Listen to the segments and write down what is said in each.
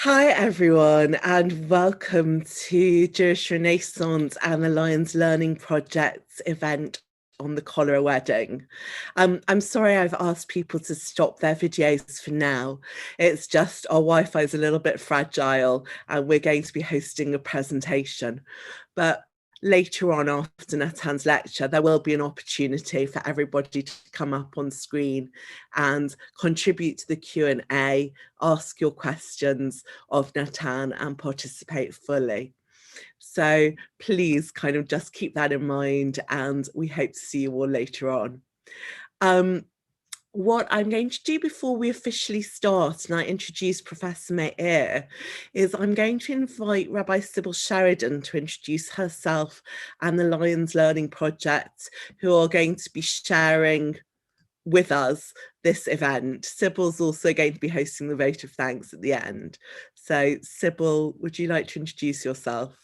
Hi everyone, and welcome to Jewish Renaissance and the Lyons Learning Project event on the Cholera Wedding. I'm sorry I've asked people to stop their videos for now. It's just our Wi-Fi is a little bit fragile and we're going to be hosting a presentation. But later on after Natan's lecture, there will be an opportunity for everybody to come up on screen and contribute to the Q&A, ask your questions of Natan and participate fully. So please kind of just keep that in mind, and we hope to see you all later on. What I'm going to do before we officially start and I introduce Professor Meir is I'm going to invite Rabbi Sybil Sheridan to introduce herself and the Lyons Learning Project, who are going to be sharing with us this event. Sybil's also going to be hosting the vote of thanks at the end. So Sybil, would you like to introduce yourself?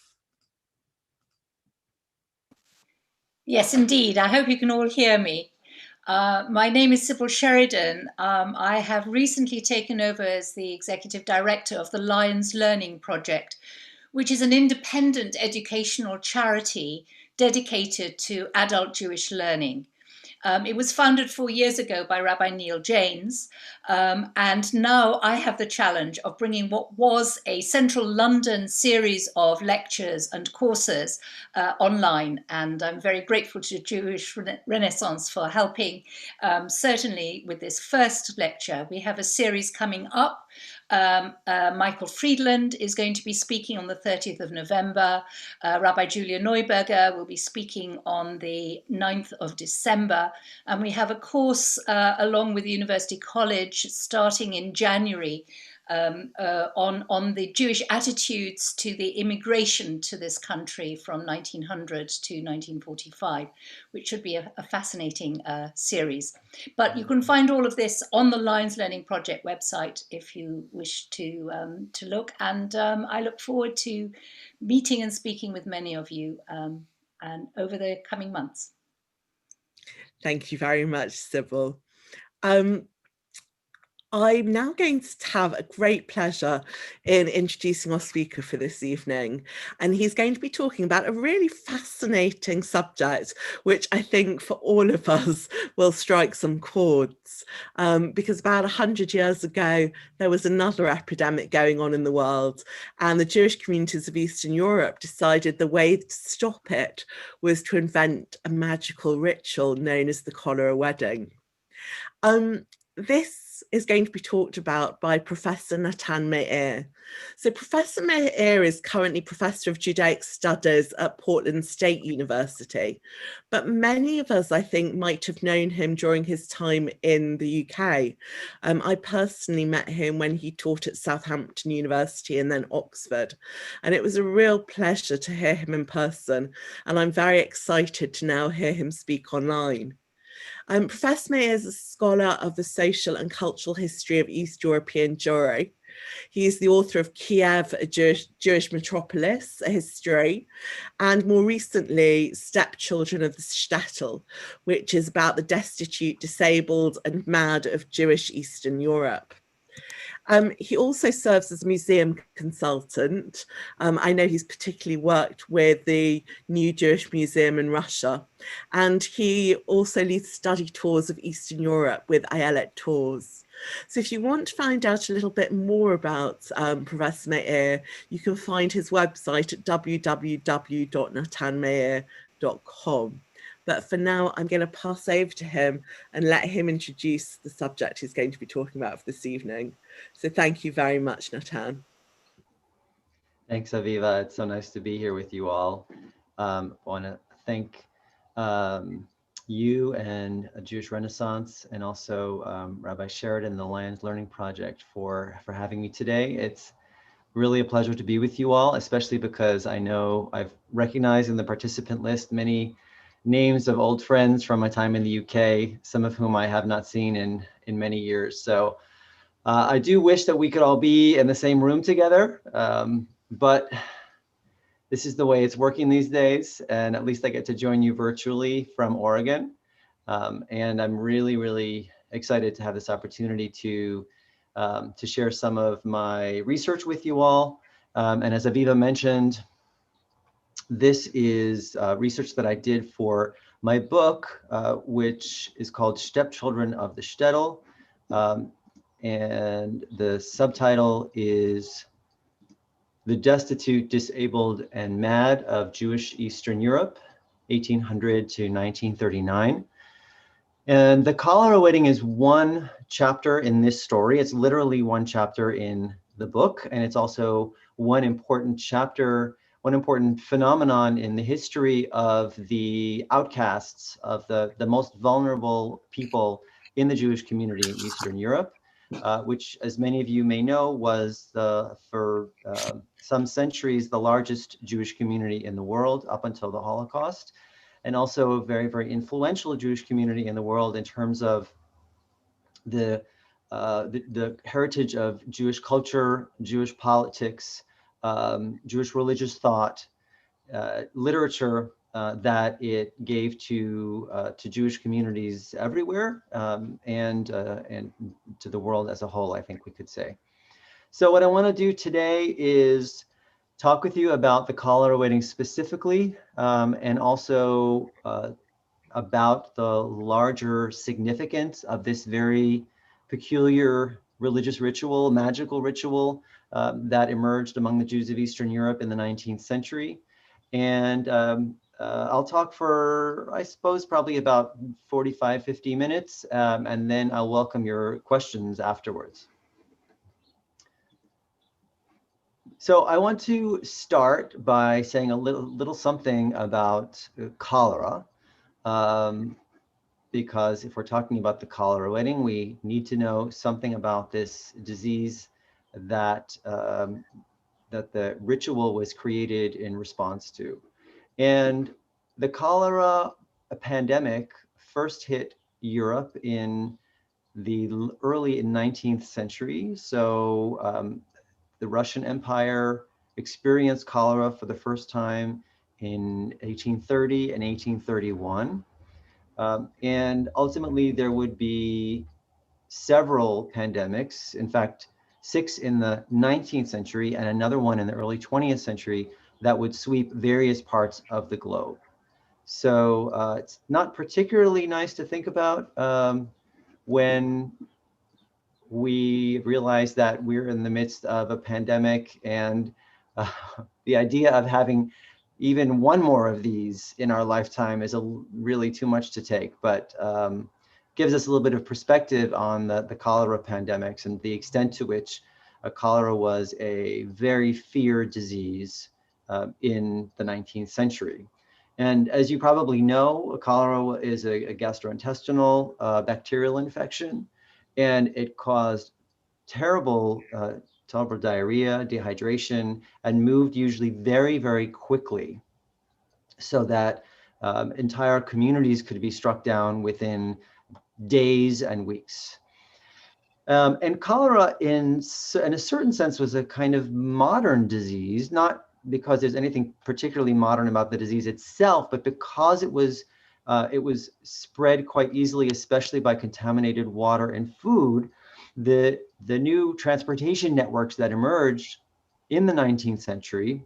Yes, indeed. I hope you can all hear me. My name is Sybil Sheridan. I have recently taken over as the Executive Director of the Lyons Learning Project, which is an independent educational charity dedicated to adult Jewish learning. It was founded 4 years ago by Rabbi Neil James, and now I have the challenge of bringing what was a central London series of lectures and courses online, and I'm very grateful to Jewish Renaissance for helping, certainly with this first lecture. We have a series coming up. Michael Friedland is going to be speaking on the 30th of November. Rabbi Julia Neuberger will be speaking on the 9th of December. And we have a course along with University College starting in January on the Jewish attitudes to the immigration to this country from 1900 to 1945, which should be a fascinating series. But you can find all of this on the Lyons Learning Project website if you wish to look. And I look forward to meeting and speaking with many of you and over the coming months. Thank you very much, Sybil. I'm now going to have a great pleasure in introducing our speaker for this evening, and he's going to be talking about a really fascinating subject, which I think for all of us will strike some chords, because about 100 years ago, there was another epidemic going on in the world, and the Jewish communities of Eastern Europe decided the way to stop it was to invent a magical ritual known as the Cholera Wedding. This is going to be talked about by Professor Natan Meir. So Professor Meir is currently Professor of Judaic Studies at Portland State University, but many of us, I think, might have known him during his time in the UK. I personally met him when he taught at Southampton University and then Oxford, and it was a real pleasure to hear him in person, and I'm very excited to now hear him speak online. Professor Meir is a scholar of the social and cultural history of East European Jewry. He is the author of Kiev, a Jewish Metropolis, a history, and more recently, Stepchildren of the Shtetl, which is about the destitute, disabled, and mad of Jewish Eastern Europe. He also serves as museum consultant. I know he's particularly worked with the New Jewish Museum in Russia, and he also leads study tours of Eastern Europe with Ayelet Tours. So if you want to find out a little bit more about Professor Meir, you can find his website at www.natanmeir.com. But for now, I'm going to pass over to him and let him introduce the subject he's going to be talking about for this evening. So thank you very much, Natan. Thanks, Aviva. It's so nice to be here with you all. I want to thank you and Jewish Renaissance, and also Rabbi Sheridan and the Lyons Learning Project for having me today. It's really a pleasure to be with you all, especially because I know I've recognized in the participant list many names of old friends from my time in the UK, some of whom I have not seen in many years. So I do wish that we could all be in the same room together, but this is the way it's working these days, and at least I get to join you virtually from Oregon. And I'm really, really excited to have this opportunity to to share some of my research with you all. And as Aviva mentioned, this is research that I did for my book, which is called Stepchildren of the Shtetl. And the subtitle is The Destitute, Disabled, and Mad of Jewish Eastern Europe, 1800 to 1939. And the Cholera Wedding is one chapter in this story. It's literally one chapter in the book, and it's also one important chapter, one important phenomenon in the history of the outcasts, of the most vulnerable people in the Jewish community in Eastern Europe, which, as many of you may know, was for some centuries the largest Jewish community in the world up until the Holocaust, and also a very, very influential Jewish community in the world in terms of the heritage of Jewish culture, Jewish politics, Jewish religious thought, literature that it gave to Jewish communities everywhere, and to the world as a whole, I think we could say. So what I want to do today is talk with you about the Cholera Wedding specifically, and also about the larger significance of this very peculiar religious ritual, magical ritual that emerged among the Jews of Eastern Europe in the 19th century. And I'll talk for, I suppose, probably about 45, 50 minutes, and then I'll welcome your questions afterwards. So I want to start by saying a little something about cholera, because if we're talking about the Cholera Wedding, we need to know something about this disease that that the ritual was created in response to. And the cholera pandemic first hit Europe in the early 19th century. So the Russian Empire experienced cholera for the first time in 1830 and 1831. And ultimately, there would be several pandemics, in fact, 6 in the 19th century and another one in the early 20th century that would sweep various parts of the globe. So it's not particularly nice to think about when we realize that we're in the midst of a pandemic, and the idea of having even one more of these in our lifetime is really too much to take, but gives us a little bit of perspective on the cholera pandemics and the extent to which cholera was a very feared disease in the 19th century. And as you probably know, cholera is a gastrointestinal bacterial infection, and it caused terrible diarrhea, dehydration, and moved usually very, very quickly, so that entire communities could be struck down within days and weeks. And cholera, in a certain sense, was a kind of modern disease, not because there's anything particularly modern about the disease itself, but because it was spread quite easily, especially by contaminated water and food. The new transportation networks that emerged in the 19th century,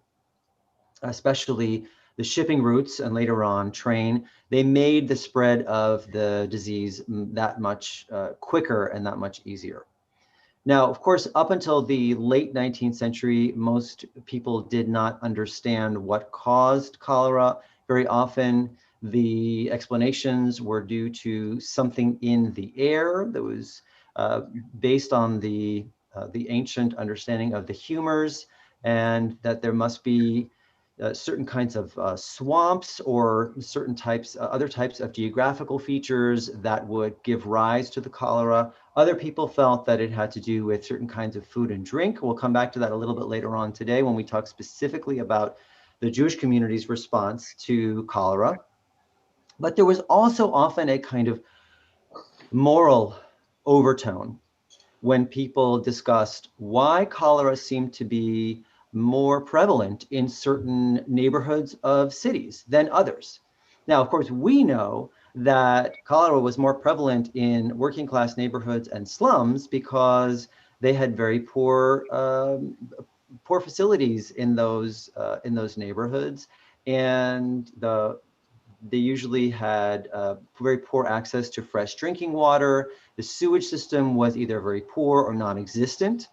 especially the shipping routes and later on train, they made the spread of the disease that much quicker and that much easier. Now, of course, up until the late 19th century, most people did not understand what caused cholera. Very often, the explanations were due to something in the air that was based on the ancient understanding of the humors, and that there must be certain kinds of swamps or certain other types of geographical features that would give rise to the cholera. Other people felt that it had to do with certain kinds of food and drink. We'll come back to that a little bit later on today when we talk specifically about the Jewish community's response to cholera. But there was also often a kind of moral overtone when people discussed why cholera seemed to be more prevalent in certain neighborhoods of cities than others. Now, of course, we know that cholera was more prevalent in working class neighborhoods and slums because they had very poor facilities in those neighborhoods, and they usually had very poor access to fresh drinking water. The sewage system was either very poor or non-existent,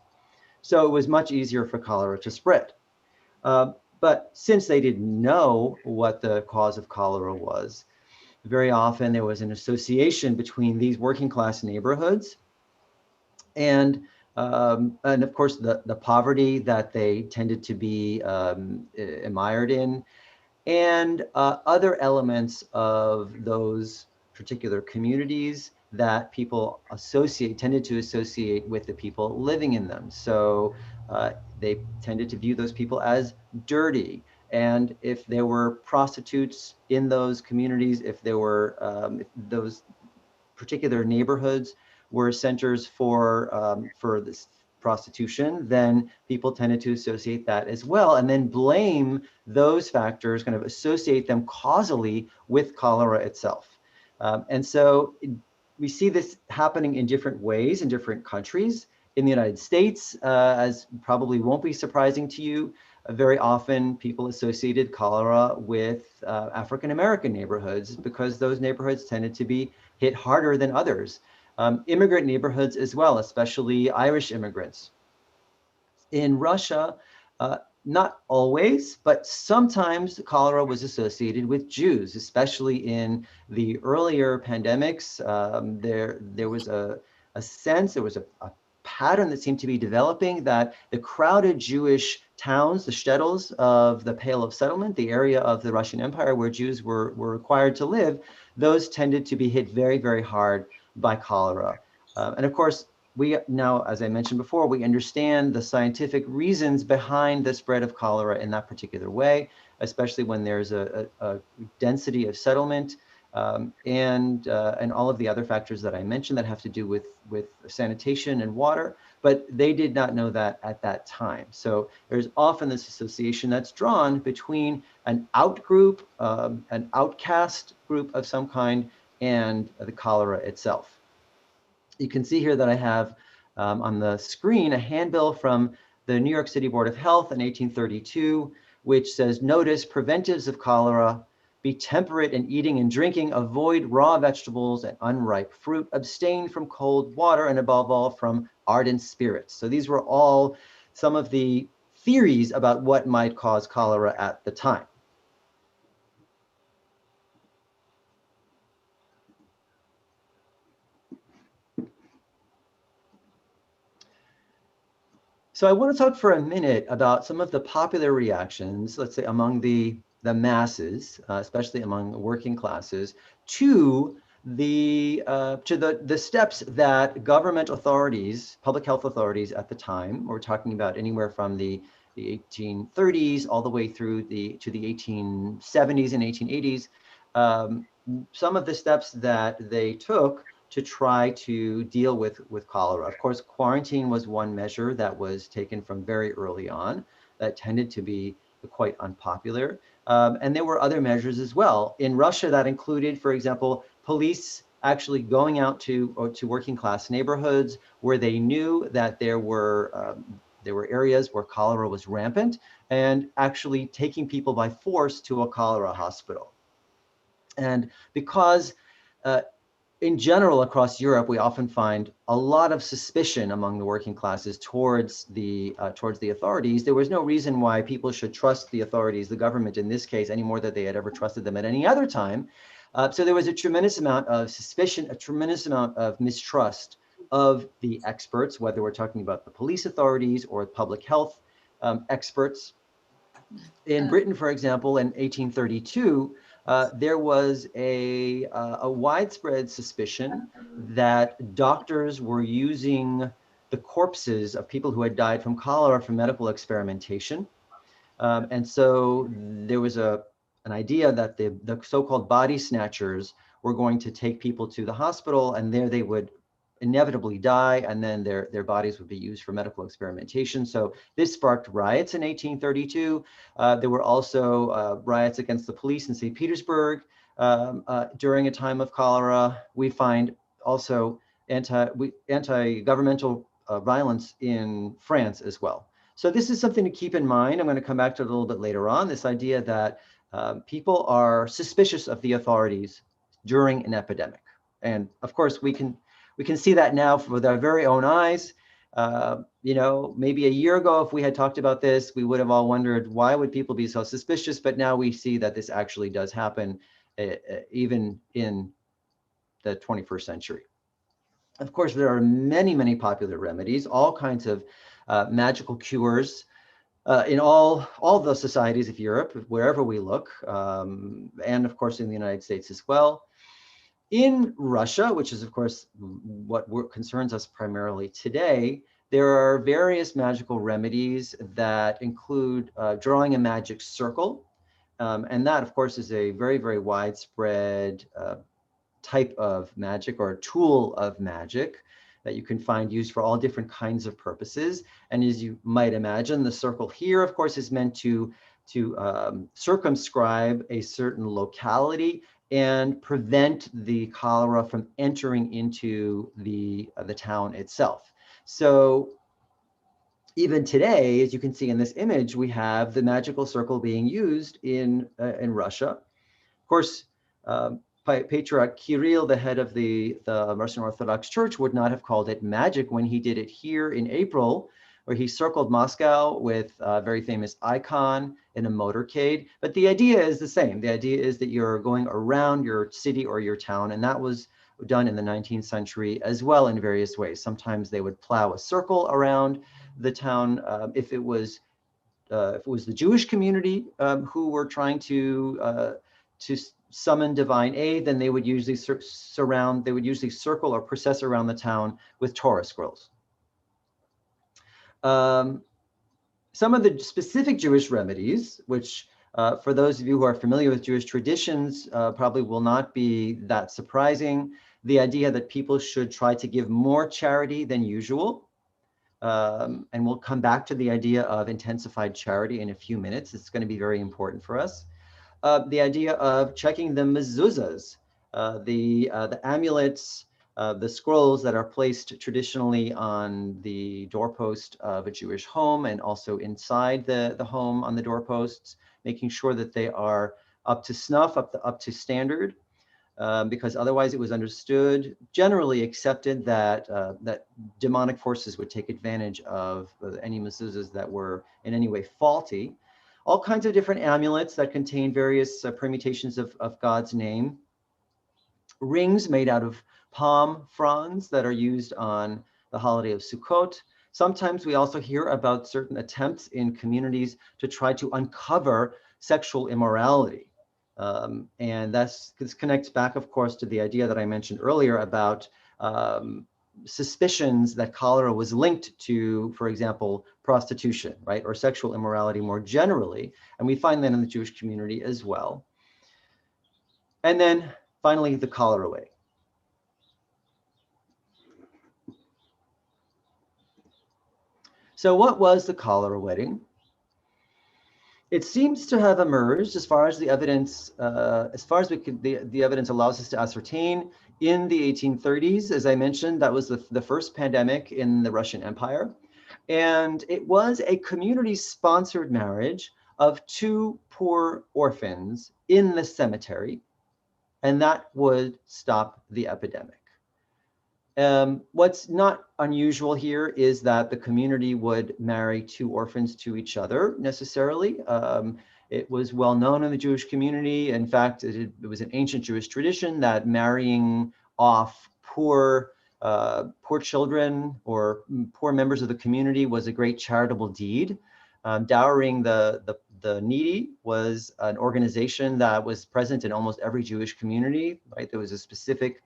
so it was much easier for cholera to spread. But since they didn't know what the cause of cholera was, very often there was an association between these working class neighborhoods and of course the poverty that they tended to be mired in, and other elements of those particular communities that people tended to associate with the people living in them. So they tended to view those people as dirty. And if there were prostitutes in those communities, if there were if those particular neighborhoods were centers for this prostitution, then people tended to associate that as well, and then blame those factors, kind of associate them causally with cholera itself. And so we see this happening in different ways in different countries. In the United States, as probably won't be surprising to you, very often people associated cholera with African-American neighborhoods because those neighborhoods tended to be hit harder than others. Immigrant neighborhoods as well, especially Irish immigrants. In Russia, not always, but sometimes cholera was associated with Jews, especially in the earlier pandemics. There was a sense, there was a pattern that seemed to be developing that the crowded Jewish towns, the Shtetls of the Pale of Settlement, the area of the Russian Empire where Jews were required to live, those tended to be hit very, very hard by cholera. And of course, we now, as I mentioned before, we understand the scientific reasons behind the spread of cholera in that particular way, especially when there's a density of settlement and all of the other factors that I mentioned that have to do with sanitation and water, but they did not know that at that time. So there's often this association that's drawn between an out group, an outcast group of some kind, and the cholera itself. You can see here that I have on the screen a handbill from the New York City Board of Health in 1832, which says, notice preventives of cholera, be temperate in eating and drinking, avoid raw vegetables and unripe fruit, abstain from cold water, and above all from ardent spirits. So these were all some of the theories about what might cause cholera at the time. So I want to talk for a minute about some of the popular reactions, let's say among the masses, especially among the working classes, to the steps that government authorities, public health authorities at the time, we're talking about anywhere from the 1830s all the way through to the 1870s and 1880s, some of the steps that they took to try to deal with cholera. Of course, quarantine was one measure that was taken from very early on that tended to be quite unpopular. And there were other measures as well. In Russia, that included, for example, police actually going out to working class neighborhoods where they knew that there were areas where cholera was rampant, and actually taking people by force to a cholera hospital. And because in general, across Europe, we often find a lot of suspicion among the working classes towards the authorities. There was no reason why people should trust the authorities, the government in this case, any more than they had ever trusted them at any other time. So there was a tremendous amount of suspicion, a tremendous amount of mistrust of the experts, whether we're talking about the police authorities or public health experts. In Britain, for example, in 1832, there was a widespread suspicion that doctors were using the corpses of people who had died from cholera for medical experimentation. And so there was an idea that the so-called body snatchers were going to take people to the hospital, and there they would inevitably die, and then their bodies would be used for medical experimentation. So this sparked riots in 1832. There were also riots against the police in St. Petersburg during a time of cholera. We find also anti-governmental violence in France as well. So this is something to keep in mind. I'm going to come back to it a little bit later on, this idea that people are suspicious of the authorities during an epidemic. And of course, we can see that now with our very own eyes. You know, maybe a year ago, if we had talked about this, we would have all wondered, why would people be so suspicious? But now we see that this actually does happen even in the 21st century. Of course, there are many, many popular remedies, all kinds of magical cures in all the societies of Europe, wherever we look, and of course in the United States as well. In Russia, which is of course what concerns us primarily today, there are various magical remedies that include drawing a magic circle. And that of course is a very, very widespread type of magic, or a tool of magic, that you can find used for all different kinds of purposes. And as you might imagine, the circle here, of course, is meant to circumscribe a certain locality and prevent the cholera from entering into the town itself. So even today, as you can see in this image, we have the magical circle being used in Russia. Of course, Patriarch Kirill, the head of the Russian Orthodox Church, would not have called it magic when he did it here in April, where he circled Moscow with a very famous icon in a motorcade. But the idea is the same. The idea is that you're going around your city or your town, and that was done in the 19th century as well in various ways. Sometimes they would plow a circle around the town. If it was the Jewish community who were trying to summon divine aid, then they would usually circle or process around the town with Torah scrolls. Some of the specific Jewish remedies, which for those of you who are familiar with Jewish traditions, probably will not be that surprising. The idea that people should try to give more charity than usual. And we'll come back to the idea of intensified charity in a few minutes. It's going to be very important for us. The idea of checking the mezuzahs, the amulets, the scrolls that are placed traditionally on the doorpost of a Jewish home and also inside the home on the doorposts, making sure that they are up to snuff, up to standard, because otherwise it was understood, generally accepted, that that demonic forces would take advantage of any mezuzahs that were in any way faulty. All kinds of different amulets that contain various permutations of God's name. Rings made out of palm fronds that are used on the holiday of Sukkot. Sometimes we also hear about certain attempts in communities to try to uncover sexual immorality. And this connects back, of course, to the idea that I mentioned earlier about suspicions that cholera was linked to, for example, prostitution, right, or sexual immorality more generally. And we find that in the Jewish community as well. And then finally, the Cholera Wedding. So what was the Cholera Wedding? It seems to have emerged, as far as the evidence, the evidence allows us to ascertain, in the 1830s. As I mentioned, that was the first pandemic in the Russian Empire. And it was a community-sponsored marriage of two poor orphans in the cemetery, and that would stop the epidemic. What's not unusual here is that the community would marry two orphans to each other necessarily. It was well known in the Jewish community. In fact, it was an ancient Jewish tradition that marrying off poor children or poor members of the community was a great charitable deed. Dowering the needy was an organization that was present in almost every Jewish community, right? There was a specific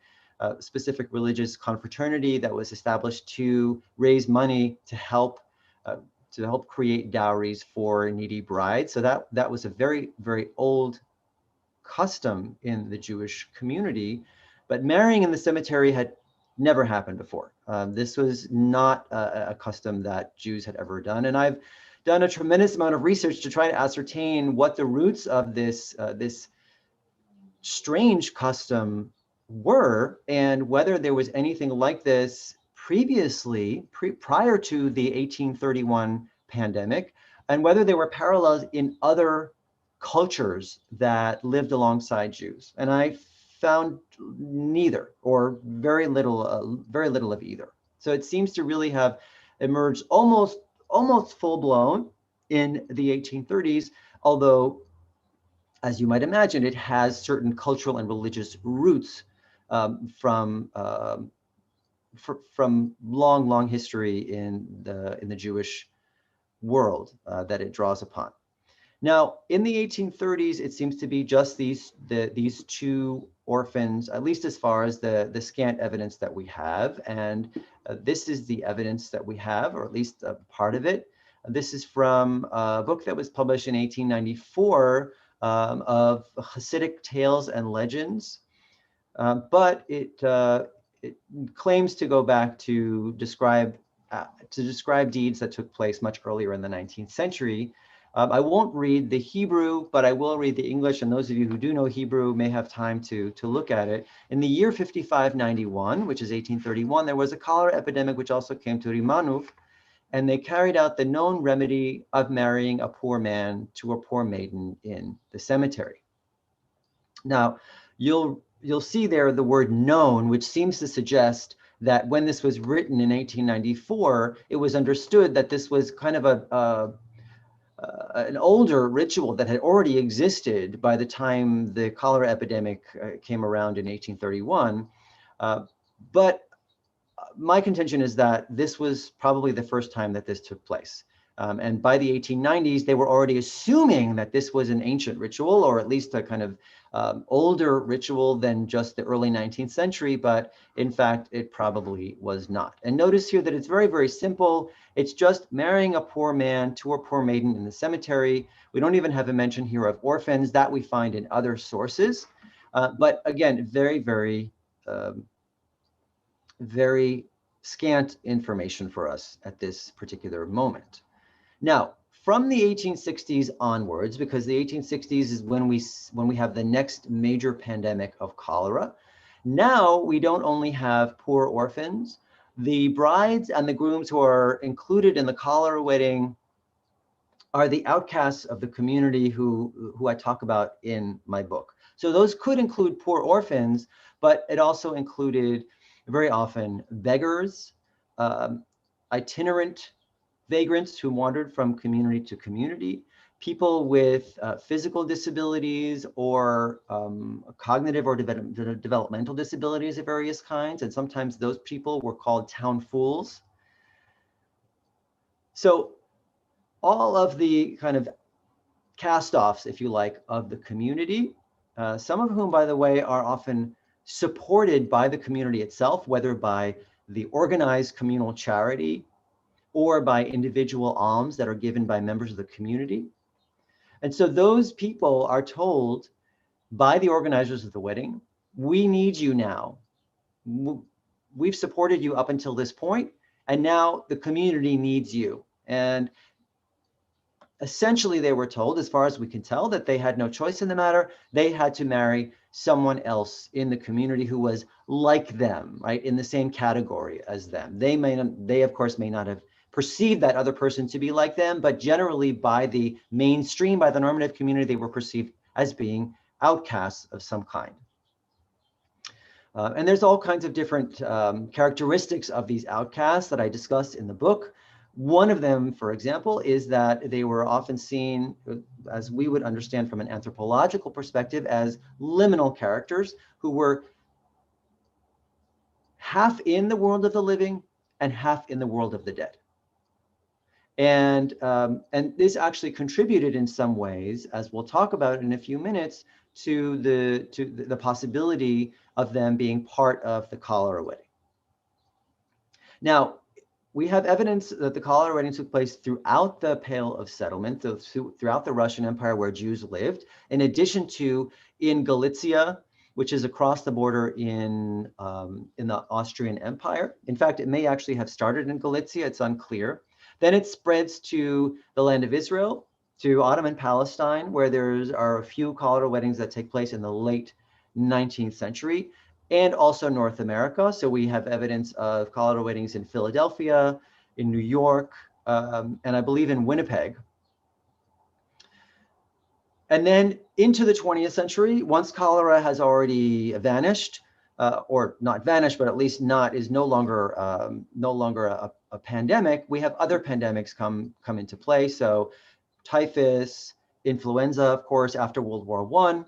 religious confraternity that was established to raise money to help create dowries for needy brides. So that was a very, very old custom in the Jewish community, but marrying in the cemetery had never happened before. This was not a custom that Jews had ever done. And I've done a tremendous amount of research to try to ascertain what the roots of this strange custom were, and whether there was anything like this previously, prior to the 1831 pandemic, and whether there were parallels in other cultures that lived alongside Jews. And I found neither, or very little of either. So it seems to really have emerged almost full blown in the 1830s, although, as you might imagine, it has certain cultural and religious roots from long history in the Jewish world that it draws upon. Now, in the 1830s, it seems to be just these two orphans, at least as far as the scant evidence that we have. And this is the evidence that we have, or at least a part of it. This is from a book that was published in 1894 of Hasidic tales and legends, but it claims to go back to describe deeds that took place much earlier in the 19th century. I won't read the Hebrew, but I will read the English, and those of you who do know Hebrew may have time to look at it. In the year 5591, which is 1831, there was a cholera epidemic which also came to Rimanuk, and they carried out the known remedy of marrying a poor man to a poor maiden in the cemetery. Now, you'll see there the word known, which seems to suggest that when this was written in 1894, it was understood that this was kind of an older ritual that had already existed by the time the cholera epidemic came around in 1831. But my contention is that this was probably the first time that this took place. And by the 1890s, they were already assuming that this was an ancient ritual, or at least a kind of older ritual than just the early 19th century, but in fact, it probably was not. And notice here that it's very, very simple. It's just marrying a poor man to a poor maiden in the cemetery. We don't even have a mention here of orphans that we find in other sources. But again, very, very, very scant information for us at this particular moment. Now, from the 1860s onwards, because the 1860s is when we have the next major pandemic of cholera, now we don't only have poor orphans. The brides and the grooms who are included in the cholera wedding are the outcasts of the community who I talk about in my book. So those could include poor orphans, but it also included very often beggars, itinerant vagrants who wandered from community to community, people with physical disabilities or cognitive or developmental disabilities of various kinds. And sometimes those people were called town fools. So all of the kind of cast-offs, if you like, of the community, some of whom, by the way, are often supported by the community itself, whether by the organized communal charity or by individual alms that are given by members of the community. And so those people are told by the organizers of the wedding, we need you now. We've supported you up until this point, and now the community needs you. And essentially they were told, as far as we can tell, that they had no choice in the matter. They had to marry someone else in the community who was like them, right, in the same category as them. They of course may not have perceived that other person to be like them, but generally by the mainstream, by the normative community, they were perceived as being outcasts of some kind. And there's all kinds of different characteristics of these outcasts that I discussed in the book. One of them, for example, is that they were often seen, as we would understand from an anthropological perspective, as liminal characters who were half in the world of the living and half in the world of the dead. And this actually contributed in some ways, as we'll talk about in a few minutes, to the possibility of them being part of the cholera wedding. Now, we have evidence that the cholera wedding took place throughout the Pale of Settlement, so throughout the Russian Empire where Jews lived, in addition to in Galicia, which is across the border in the Austrian Empire. In fact, it may actually have started in Galicia, it's unclear. Then it spreads to the land of Israel, to Ottoman Palestine, where there are a few cholera weddings that take place in the late 19th century. and also North America. So we have evidence of cholera weddings in Philadelphia, in New York, and I believe in Winnipeg. And then into the 20th century, once cholera has already vanished, or not vanished, but at least is no longer a pandemic, we have other pandemics come into play. So typhus, influenza, of course, after World War I.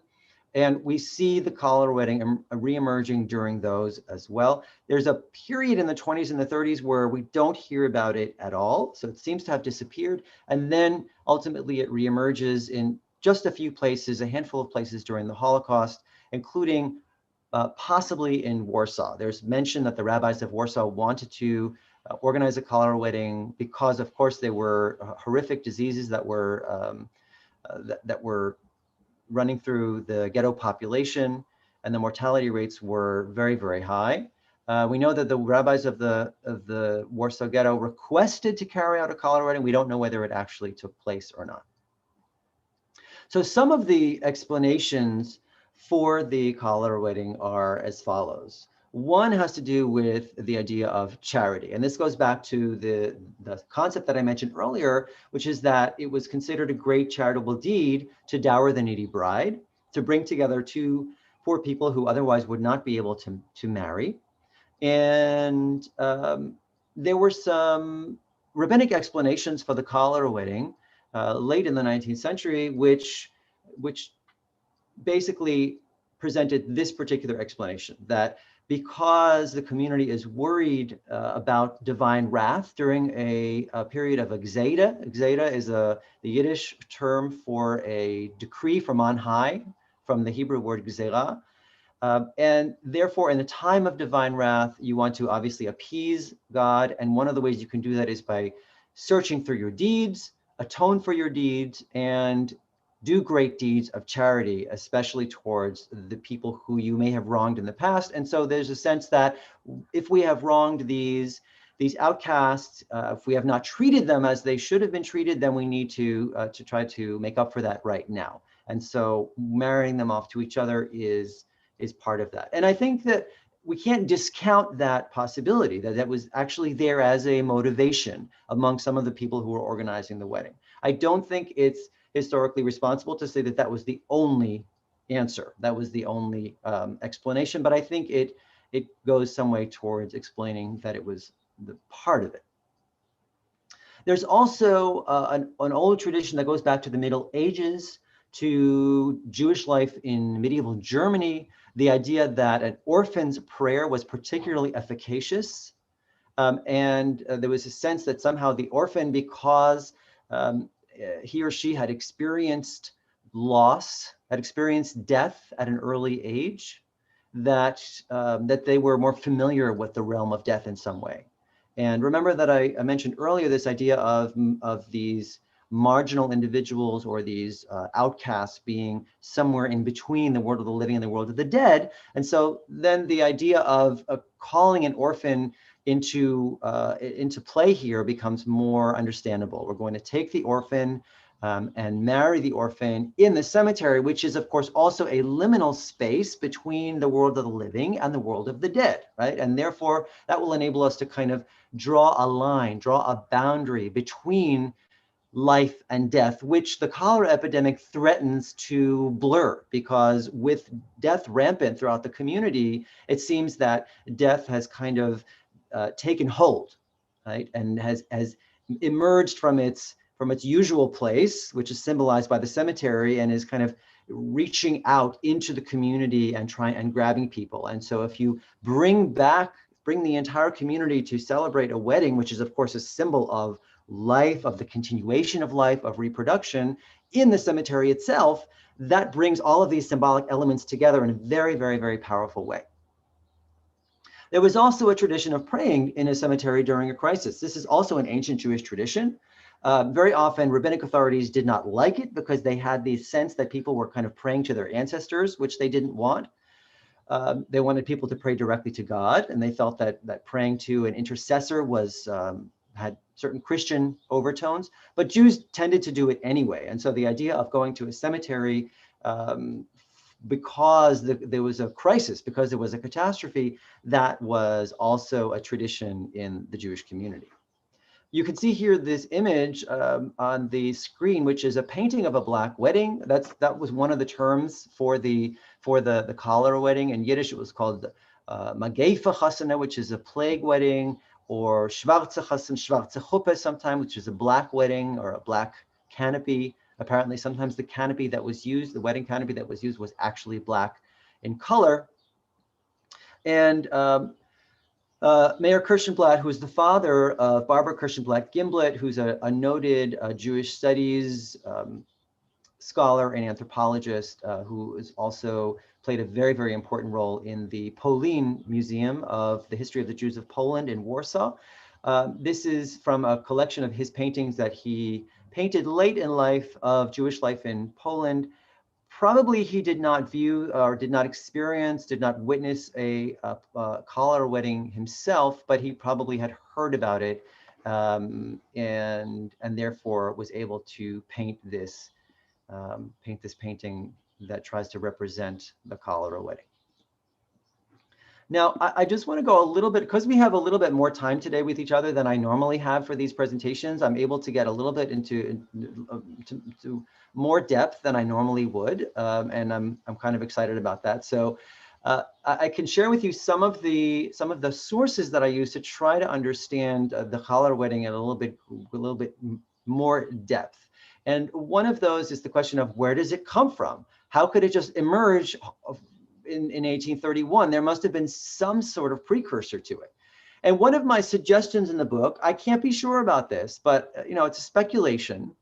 And we see the cholera wedding reemerging during those as well. There's a period in the 20s and the 30s where we don't hear about it at all. So it seems to have disappeared. And then ultimately it reemerges in just a few places, a handful of places during the Holocaust, including possibly in Warsaw. There's mention that the rabbis of Warsaw wanted to organize a cholera wedding because, of course, they were horrific diseases that were running through the ghetto population, and the mortality rates were very, very high. We know that the rabbis of the Warsaw Ghetto requested to carry out a cholera wedding. We don't know whether it actually took place or not. So some of the explanations for the cholera wedding are as follows. One has to do with the idea of charity. And this goes back to the concept that I mentioned earlier, which is that it was considered a great charitable deed to dower the needy bride, to bring together two poor people who otherwise would not be able to marry. And there were some rabbinic explanations for the cholera wedding late in the 19th century, which basically presented this particular explanation, that because the community is worried about divine wrath during a period of Gzeda. Gzeda is the Yiddish term for a decree from on high, from the Hebrew word gzera. And therefore, in the time of divine wrath, you want to obviously appease God. And one of the ways you can do that is by searching through your deeds, atone for your deeds, and do great deeds of charity, especially towards the people who you may have wronged in the past. And so there's a sense that if we have wronged these outcasts, if we have not treated them as they should have been treated, then we need to try to make up for that right now. And so marrying them off to each other is part of that. And I think that we can't discount that possibility, that was actually there as a motivation among some of the people who were organizing the wedding. I don't think it's historically responsible to say that that was the only answer, that was the only explanation, but I think it goes some way towards explaining that it was the part of it. There's also an old tradition that goes back to the Middle Ages, to Jewish life in medieval Germany, the idea that an orphan's prayer was particularly efficacious. And there was a sense that somehow the orphan, because he or she had experienced loss, had experienced death at an early age, that they were more familiar with the realm of death in some way. And remember that I mentioned earlier this idea of these marginal individuals, or these outcasts, being somewhere in between the world of the living and the world of the dead. And so then the idea of calling an orphan into play here becomes more understandable. We're going to take the orphan and marry the orphan in the cemetery, which is, of course, also a liminal space between the world of the living and the world of the dead, right? And therefore, that will enable us to kind of draw a line, draw a boundary between life and death, which the cholera epidemic threatens to blur, because with death rampant throughout the community, it seems that death has kind of taken hold, right? And has emerged from its usual place, which is symbolized by the cemetery, and is kind of reaching out into the community and grabbing people. And so if you bring the entire community to celebrate a wedding, which is of course a symbol of life, of the continuation of life, of reproduction in the cemetery itself, that brings all of these symbolic elements together in a very, very, very powerful way. There was also a tradition of praying in a cemetery during a crisis. This is also an ancient Jewish tradition. Very often rabbinic authorities did not like it because they had the sense that people were kind of praying to their ancestors, which they didn't want. They wanted people to pray directly to God, and they felt that praying to an intercessor had certain Christian overtones, but Jews tended to do it anyway. And so the idea of going to a cemetery because there was a crisis, because there was a catastrophe, that was also a tradition in the Jewish community. You can see here this image on the screen, which is a painting of a black wedding. That was one of the terms for the cholera wedding. In Yiddish, it was called Magefa Chasana, which is a plague wedding, or Schwarze Chasan, Schwarze Chuppe sometimes, which is a black wedding or a black canopy. Apparently, sometimes the canopy that was used, the wedding canopy that was used, was actually black in color. And Meir Kirschenblatt, who is the father of Barbara Kirschenblatt Gimblett, who's a noted Jewish studies scholar and anthropologist, who has also played a very, very important role in the Polin Museum of the History of the Jews of Poland in Warsaw. This is from a collection of his paintings that he painted late in life of Jewish life in Poland. Probably he did not view or did not experience, did not witness a cholera wedding himself, but he probably had heard about it, and therefore was able to paint this painting that tries to represent the cholera wedding. Now, I just want to go a little bit, because we have a little bit more time today with each other than I normally have for these presentations. I'm able to get a little bit into more depth than I normally would, and I'm kind of excited about that. So I can share with you some of the sources that I use to try to understand the cholera wedding in a little bit more depth. And one of those is the question of, where does it come from? How could it just emerge in 1831? There must have been some sort of precursor to it. And one of my suggestions in the book, I can't be sure about this, but it's a speculation,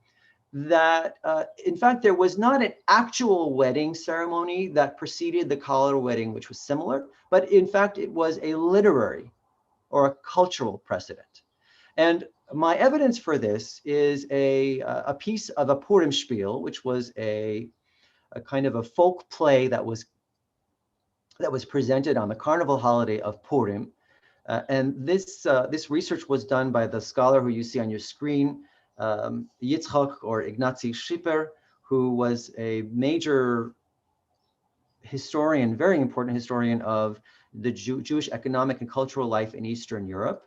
that in fact there was not an actual wedding ceremony that preceded the cholera wedding, which was similar, but in fact it was a literary or a cultural precedent. And my evidence for this is a piece of a Purim spiel, which was a kind of a folk play that was presented on the carnival holiday of Purim. And this research was done by the scholar who you see on your screen, Yitzchak or Ignacy Schipper, who was a major historian, very important historian of the Jewish economic and cultural life in Eastern Europe.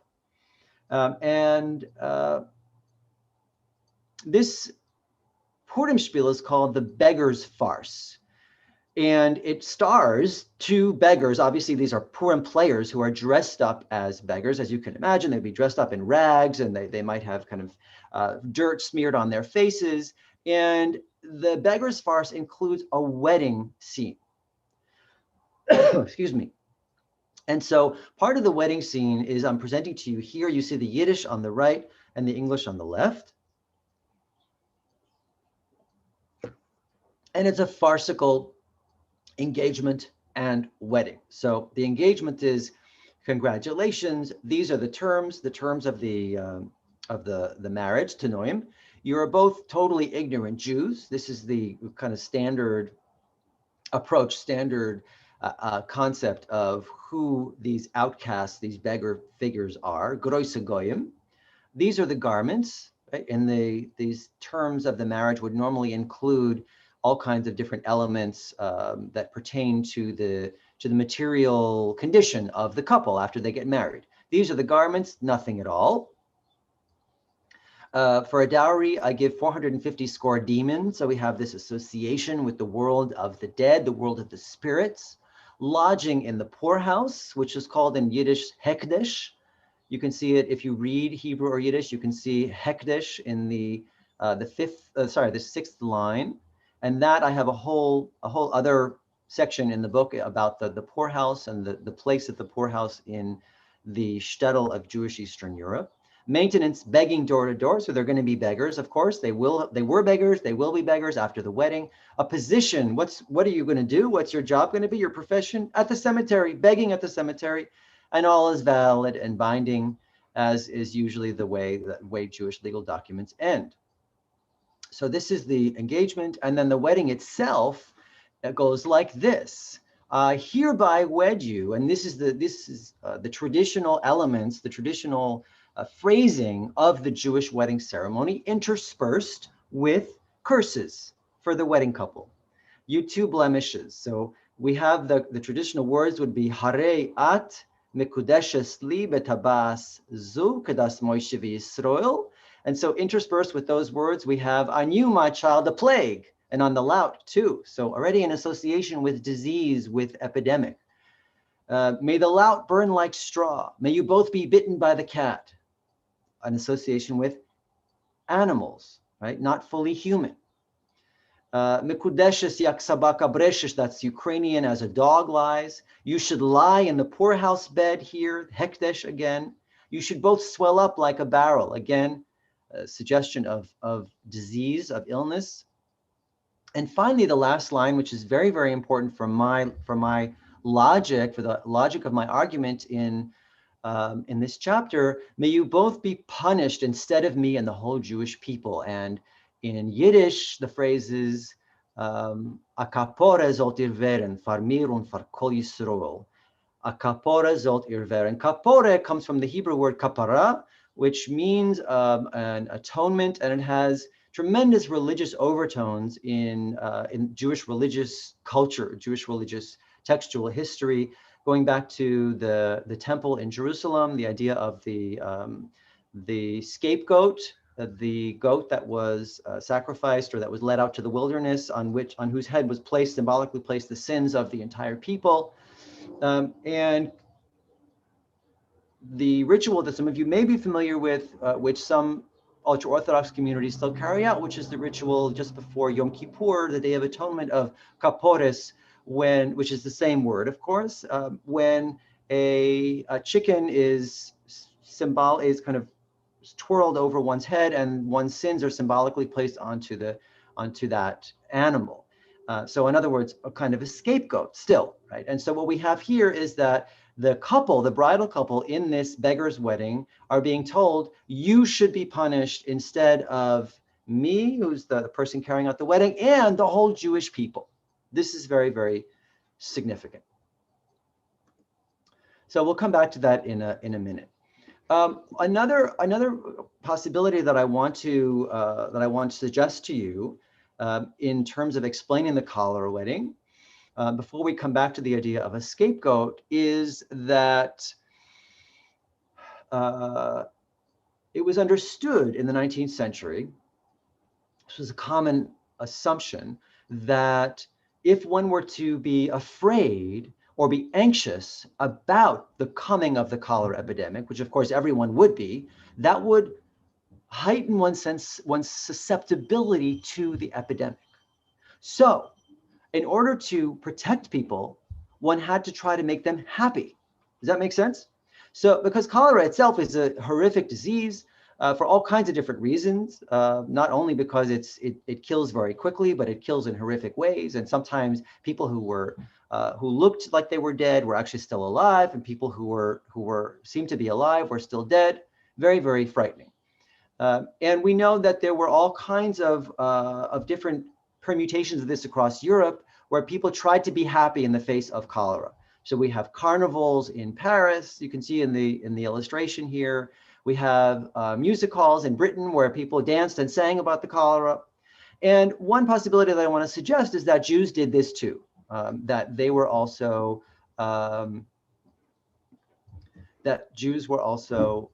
This Purim spiel is called the Beggars Farce. And it stars two beggars. Obviously, these are Purim players who are dressed up as beggars. As you can imagine, they'd be dressed up in rags, and they might have kind of dirt smeared on their faces. And the Beggars Farce includes a wedding scene. Excuse me. And so part of the wedding scene is, I'm presenting to you here. You see the Yiddish on the right and the English on the left. And it's a farcical engagement and wedding. So the engagement is, congratulations. These are the terms of the marriage, Tanoim. You are both totally ignorant Jews. This is the kind of standard approach, standard concept of who these outcasts, these beggar figures are. Groise Goyim. These are the garments, right? And these terms of the marriage would normally include all kinds of different elements that pertain to the material condition of the couple after they get married. These are the garments, nothing at all. For a dowry, I give 450 score demons. So we have this association with the world of the dead, the world of the spirits. Lodging in the poorhouse, which is called in Yiddish Hekdesh. You can see it if you read Hebrew or Yiddish. You can see Hekdesh in the sixth line. And that I have a whole other section in the book about the poorhouse and the place of the poorhouse in the Shtetl of Jewish Eastern Europe. Maintenance, begging door to door. So they're going to be beggars, of course. They were beggars. They will be beggars after the wedding. A position. What are you going to do? What's your job going to be? Your profession? At the cemetery, begging at the cemetery, and all is valid and binding, as is usually the way Jewish legal documents end. So this is the engagement, and then the wedding itself goes like this: hereby wed you, and this is the traditional elements, the traditional phrasing of the Jewish wedding ceremony, interspersed with curses for the wedding couple. you two blemishes. So we have the traditional words would be Harei at Mekudeshes li betabas zu kedas Moshe v'Yisrael. And so interspersed with those words, we have on you, my child, the plague, and on the lout too. So already in association with disease, with epidemic. May the lout burn like straw. May you both be bitten by the cat. An association with animals, right? Not fully human. Mikudeshes yaksabaka breshish, that's Ukrainian as a dog lies. You should lie in the poorhouse bed here, hekdesh again. You should both swell up like a barrel, again, a suggestion of disease, of illness. And finally, the last line, which is very, very important for my logic, for the logic of my argument in this chapter, may you both be punished instead of me and the whole Jewish people. And in Yiddish, the phrase is akapore zot irveren far mir und far kol Yisroel. Akapore zot irveren. Kapore comes from the Hebrew word kapara, which means an atonement, and it has tremendous religious overtones in Jewish religious culture, Jewish religious textual history, going back to the temple in Jerusalem, the idea of the scapegoat, the goat that was sacrificed or that was led out to the wilderness, on whose head was placed, symbolically placed, the sins of the entire people. And the ritual that some of you may be familiar with, which some ultra-Orthodox communities still carry out, which is the ritual just before Yom Kippur, the Day of Atonement of Kapores, which is the same word, of course, when a chicken is kind of twirled over one's head and one's sins are symbolically placed onto that animal. So in other words, a kind of a scapegoat still, right? And so what we have here is that the couple, the bridal couple in this beggar's wedding, are being told, you should be punished instead of me, who's the person carrying out the wedding, and the whole Jewish people. This is very, very significant. So we'll come back to that in a minute. Another possibility that I want to suggest to you in terms of explaining the cholera wedding, before we come back to the idea of a scapegoat, is that it was understood in the 19th century, this was a common assumption, that if one were to be afraid or be anxious about the coming of the cholera epidemic, which of course everyone would be, that would heighten one's susceptibility to the epidemic. So in order to protect people, one had to try to make them happy. Does that make sense? So because cholera itself is a horrific disease for all kinds of different reasons, not only because it kills very quickly, but it kills in horrific ways. And sometimes people who looked like they were dead were actually still alive, and people who seemed to be alive were still dead. Very, very frightening. And we know that there were all kinds of different permutations of this across Europe, where people tried to be happy in the face of cholera. So we have carnivals in Paris. You can see in the illustration here. We have music halls in Britain where people danced and sang about the cholera. And one possibility that I want to suggest is that Jews did this too. That they were also Jews were also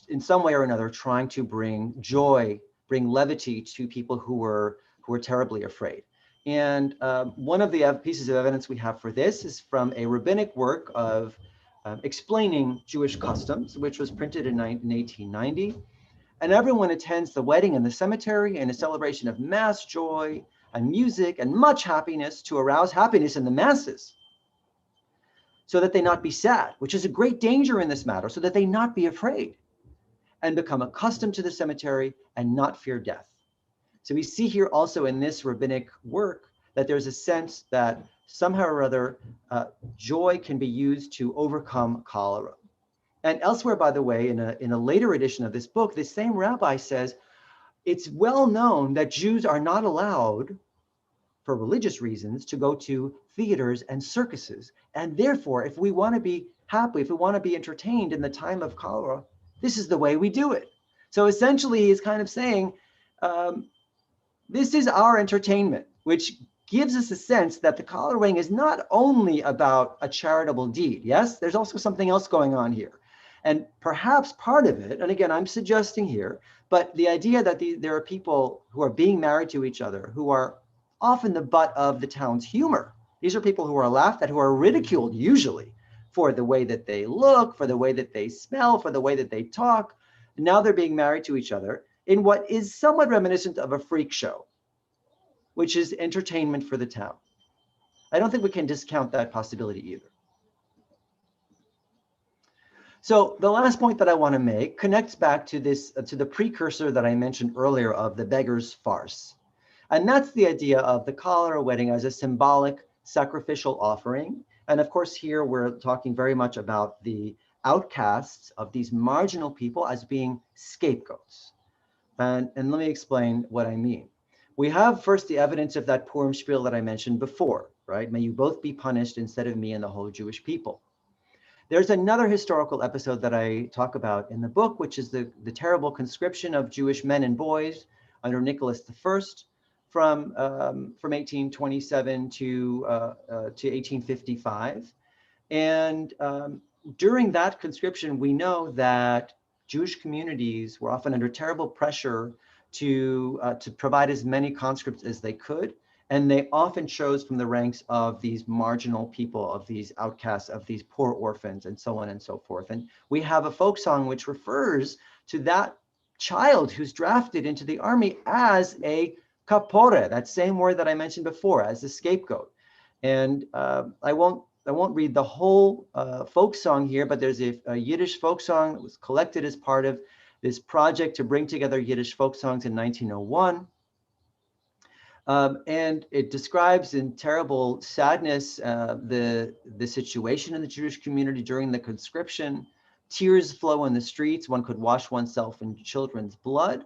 in some way or another trying to bring joy, bring levity to people who were terribly afraid. And one of the pieces of evidence we have for this is from a rabbinic work of explaining Jewish customs, which was printed in 1890. And everyone attends the wedding in the cemetery in a celebration of mass joy and music and much happiness to arouse happiness in the masses, so that they not be sad, which is a great danger in this matter, so that they not be afraid and become accustomed to the cemetery and not fear death. So we see here also in this rabbinic work that there's a sense that somehow or other joy can be used to overcome cholera. And elsewhere, by the way, in a later edition of this book, this same rabbi says, it's well known that Jews are not allowed, for religious reasons, to go to theaters and circuses. And therefore, if we want to be happy, if we want to be entertained in the time of cholera, this is the way we do it. So essentially, he's kind of saying, this is our entertainment, which gives us a sense that the cholera wedding is not only about a charitable deed. Yes, there's also something else going on here. And perhaps part of it, and again, I'm suggesting here, but the idea that there are people who are being married to each other who are often the butt of the town's humor. These are people who are laughed at, who are ridiculed usually for the way that they look, for the way that they smell, for the way that they talk. And now they're being married to each other in what is somewhat reminiscent of a freak show, which is entertainment for the town. I don't think we can discount that possibility either. So the last point that I want to make connects back to this, to the precursor that I mentioned earlier of the beggar's farce. And that's the idea of the cholera wedding as a symbolic sacrificial offering. And of course, here we're talking very much about the outcasts of these marginal people as being scapegoats. And let me explain what I mean. We have first the evidence of that Purim spiel that I mentioned before, right? May you both be punished instead of me and the whole Jewish people. There's another historical episode that I talk about in the book, which is the terrible conscription of Jewish men and boys under Nicholas I from 1827 to 1855. And during that conscription, we know that Jewish communities were often under terrible pressure to provide as many conscripts as they could. And they often chose from the ranks of these marginal people, of these outcasts, of these poor orphans, and so on and so forth. And we have a folk song which refers to that child who's drafted into the army as a kapore, that same word that I mentioned before, as a scapegoat. And I won't read the whole folk song here, but there's a Yiddish folk song that was collected as part of this project to bring together Yiddish folk songs in 1901. And it describes in terrible sadness the situation in the Jewish community during the conscription. Tears flow in the streets. One could wash oneself in children's blood.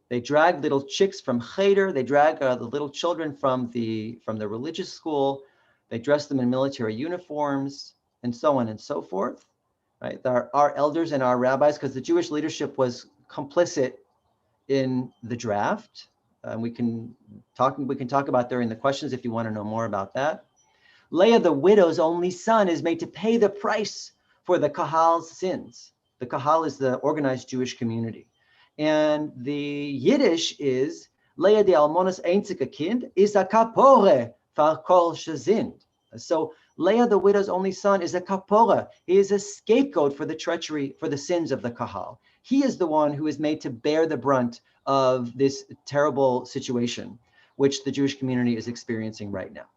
They drag little chicks from cheder. They drag the little children from the religious school. They dress them in military uniforms, and so on and so forth. Right? Our elders and our rabbis, because the Jewish leadership was complicit in the draft. We can talk about during the questions if you want to know more about that. Leah, the widow's only son, is made to pay the price for the Kahal's sins. The Kahal is the organized Jewish community. And the Yiddish is Leah de Almonas einzige Kind is a kapore for kol shezind. So Leah, the widow's only son, is a kapora. He is a scapegoat for the treachery, for the sins of the Kahal. He is the one who is made to bear the brunt of this terrible situation, which the Jewish community is experiencing right now.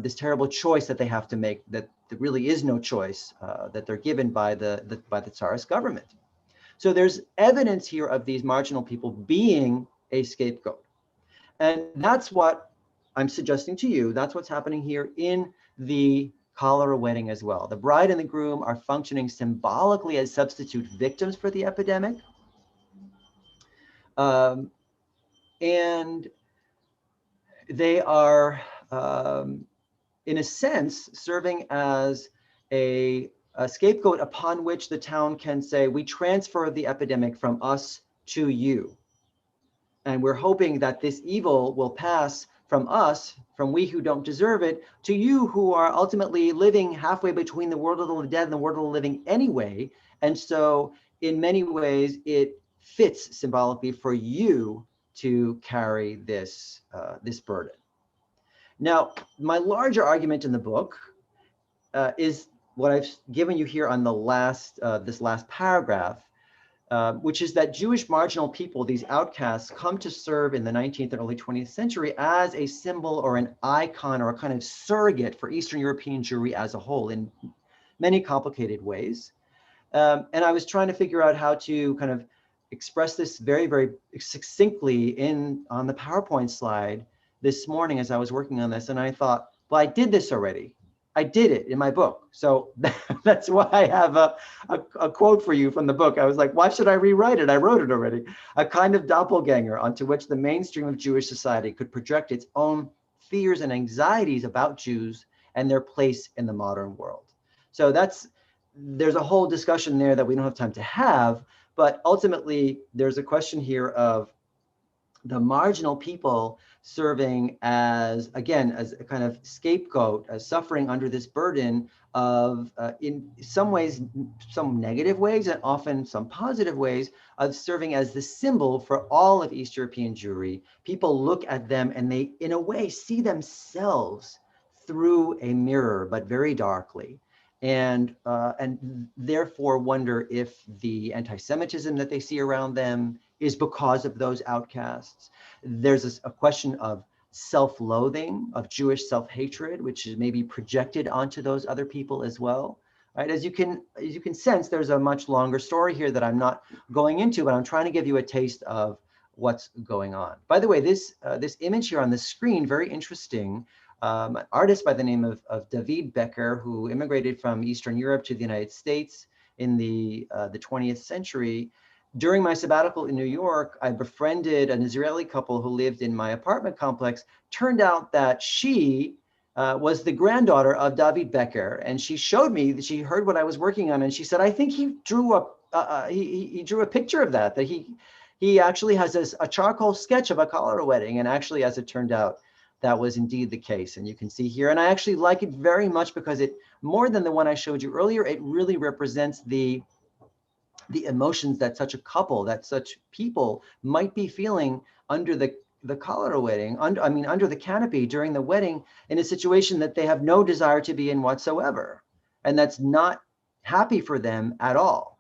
This terrible choice that they have to make, that there really is no choice that they're given by the Tsarist government. So there's evidence here of these marginal people being a scapegoat. And that's what I'm suggesting to you. That's what's happening here in the cholera wedding as well. The bride and the groom are functioning symbolically as substitute victims for the epidemic. And they are, in a sense, serving as a scapegoat upon which the town can say, we transfer the epidemic from us to you. And we're hoping that this evil will pass from us, from we who don't deserve it, to you who are ultimately living halfway between the world of the dead and the world of the living anyway. And so in many ways, it fits symbolically for you to carry this, this burden. Now, my larger argument in the book is what I've given you here on the last, this last paragraph, which is that Jewish marginal people, these outcasts, come to serve in the 19th and early 20th century as a symbol or an icon or a kind of surrogate for Eastern European Jewry as a whole in many complicated ways. And I was trying to figure out how to kind of express this very, very succinctly on the PowerPoint slide this morning as I was working on this. And I thought, well, I did this already. I did it in my book. So that's why I have a quote for you from the book. I was like, why should I rewrite it? I wrote it already. A kind of doppelganger onto which the mainstream of Jewish society could project its own fears and anxieties about Jews and their place in the modern world. So there's a whole discussion there that we don't have time to have, but ultimately there's a question here of the marginal people serving as, again, as a kind of scapegoat, as suffering under this burden of, in some ways, some negative ways, and often some positive ways, of serving as the symbol for all of East European Jewry. People look at them and they, in a way, see themselves through a mirror, but very darkly. And therefore wonder if the anti-Semitism that they see around them is because of those outcasts. There's a question of self-loathing, of Jewish self-hatred, which is maybe projected onto those other people as well. Right? As you can sense, there's a much longer story here that I'm not going into, but I'm trying to give you a taste of what's going on. By the way, this image here on the screen, very interesting. An artist by the name of David Becker, who immigrated from Eastern Europe to the United States in the 20th century. During my sabbatical in New York, I befriended an Israeli couple who lived in my apartment complex. Turned out that she was the granddaughter of David Becker, and she showed me that she heard what I was working on, and she said, "I think he drew he drew a picture of that he actually has a charcoal sketch of a cholera wedding." And actually, as it turned out, that was indeed the case. And you can see here, and I actually like it very much because it, more than the one I showed you earlier, it really represents the emotions that such a couple, that such people might be feeling under the cholera wedding, under the canopy during the wedding, in a situation that they have no desire to be in whatsoever. And that's not happy for them at all.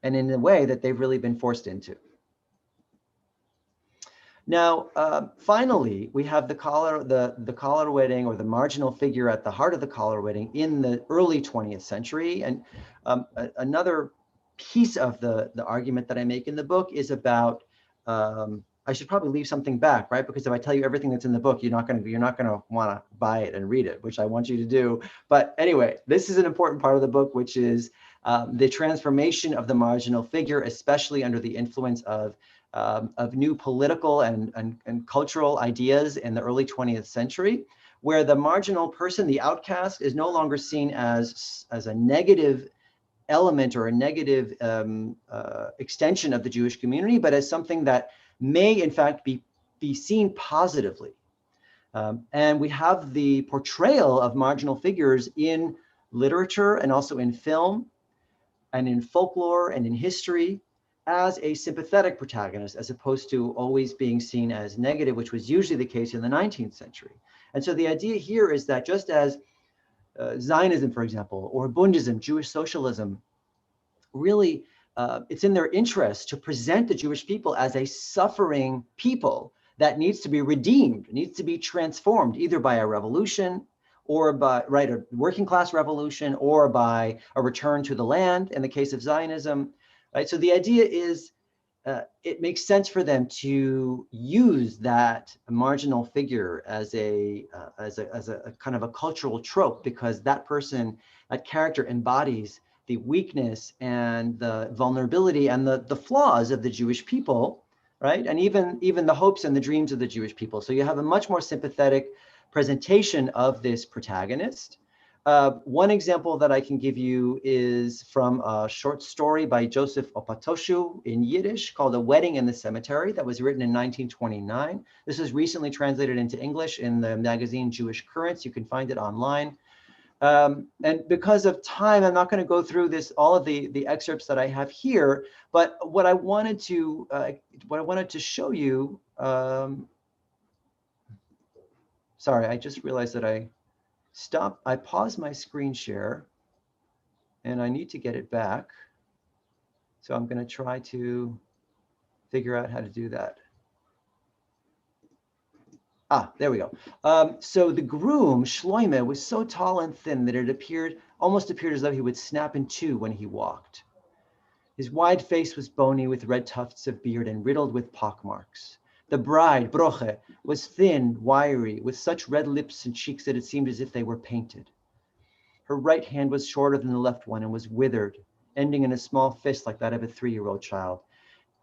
And in a way that they've really been forced into. Now, finally, we have the cholera wedding, or the marginal figure at the heart of the cholera wedding in the early 20th century. And another piece of the argument that I make in the book is about, I should probably leave something back, right? Because if I tell you everything that's in the book, you're not going to want to buy it and read it, which I want you to do. But anyway, this is an important part of the book, which is the transformation of the marginal figure, especially under the influence of new political and cultural ideas in the early 20th century, where the marginal person, the outcast, is no longer seen as a negative element or a negative extension of the Jewish community, but as something that may in fact be seen positively. And we have the portrayal of marginal figures in literature and also in film and in folklore and in history as a sympathetic protagonist, as opposed to always being seen as negative, which was usually the case in the 19th century. And so the idea here is that just as Zionism, for example, or Bundism, Jewish socialism, really, it's in their interest to present the Jewish people as a suffering people that needs to be redeemed, needs to be transformed, either by a revolution or by, right, a working class revolution, or by a return to the land in the case of Zionism. Right? So the idea is it makes sense for them to use that marginal figure as a kind of a cultural trope, because that person, that character embodies the weakness and the vulnerability and the flaws of the Jewish people, right? And even the hopes and the dreams of the Jewish people. So you have a much more sympathetic presentation of this protagonist. One example that I can give you is from a short story by Joseph Opatoshu in Yiddish called A Wedding in the Cemetery, that was written in 1929. This was recently translated into English in the magazine Jewish Currents. You can find it online. And because of time, I'm not going to go through all of the excerpts that I have here. But what I wanted to show you, sorry, I just realized that I paused my screen share and I need to get it back. So I'm going to try to figure out how to do that. There we go. So the groom, Shloime, was so tall and thin that it almost appeared as though he would snap in two when he walked. His wide face was bony with red tufts of beard and riddled with pockmarks. The bride, Broche, was thin, wiry, with such red lips and cheeks that it seemed as if they were painted. Her right hand was shorter than the left one and was withered, ending in a small fist like that of a 3-year-old child.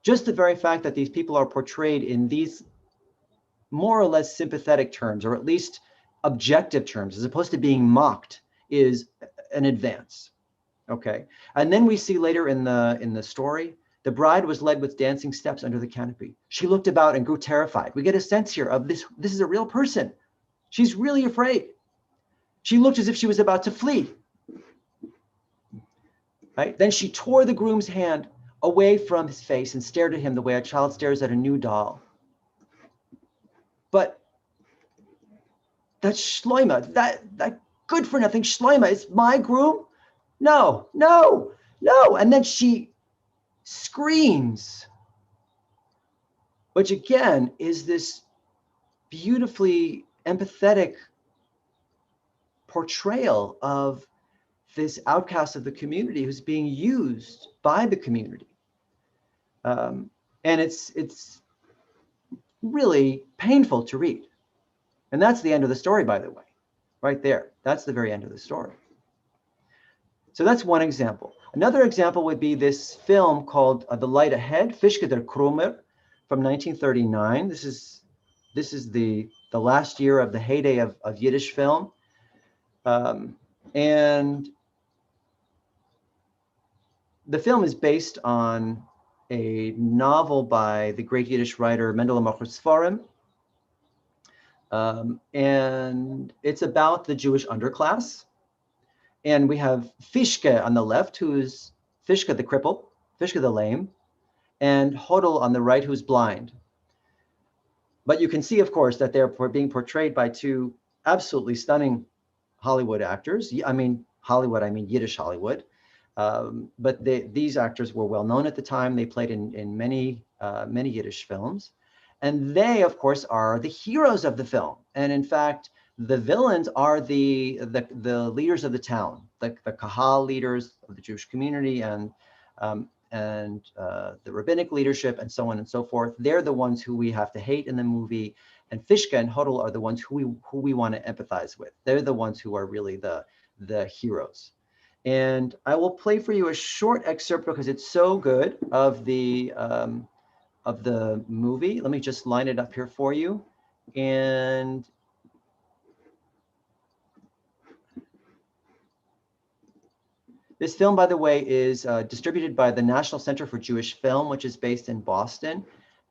Just the very fact that these people are portrayed in these more or less sympathetic terms, or at least objective terms, as opposed to being mocked, is an advance. Okay, and then we see later in the story The bride was led with dancing steps under the canopy. She looked about and grew terrified. We get a sense here of this is a real person. She's really afraid. She looked as if she was about to flee. Right? Then she tore the groom's hand away from his face and stared at him the way a child stares at a new doll. But that Shloima, that good for nothing Shloima is my groom? No, no, no. And then she screams, which again is this beautifully empathetic portrayal of this outcast of the community who's being used by the community. And it's really painful to read. And that's the end of the story, by the way, right there. That's the very end of the story. So that's one example. Another example would be this film called The Light Ahead, Fischke der Krummer, from 1939. This is the last year of the heyday of Yiddish film. And the film is based on a novel by the great Yiddish writer Mendele Mocher Sfarim. And it's about the Jewish underclass. And we have Fischke on the left, who's Fischke the cripple, Fischke the lame, and Hodel on the right, who's blind. But you can see, of course, that they're being portrayed by two absolutely stunning Hollywood actors. I mean Yiddish Hollywood. But these actors were well known at the time. They played in many Yiddish films. And they, of course, are the heroes of the film. And in fact, the villains are the leaders of the town, the Kahal leaders of the Jewish community and the rabbinic leadership and so on and so forth. They're the ones who we have to hate in the movie. And Fischke and Hodel are the ones who we want to empathize with. They're the ones who are really the heroes. And I will play for you a short excerpt because it's so good of the movie. Let me just line it up here for you. And this film, by the way, is distributed by the National Center for Jewish Film, which is based in Boston.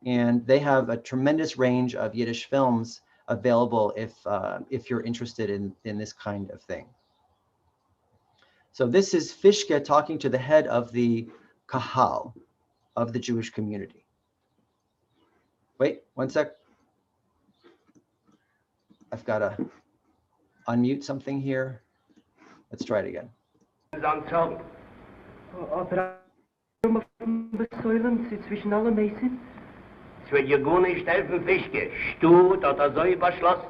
And they have a tremendous range of Yiddish films available if you're interested in this kind of thing. So this is Fischke talking to the head of the Kahal, of the Jewish community. Wait, one sec. I've got to unmute something here. Let's try it again. Aber besäulen Sie zwischen allen Mäßen? Es wird ja gar nicht helfen, Fischke. Stut oder so überschlossen.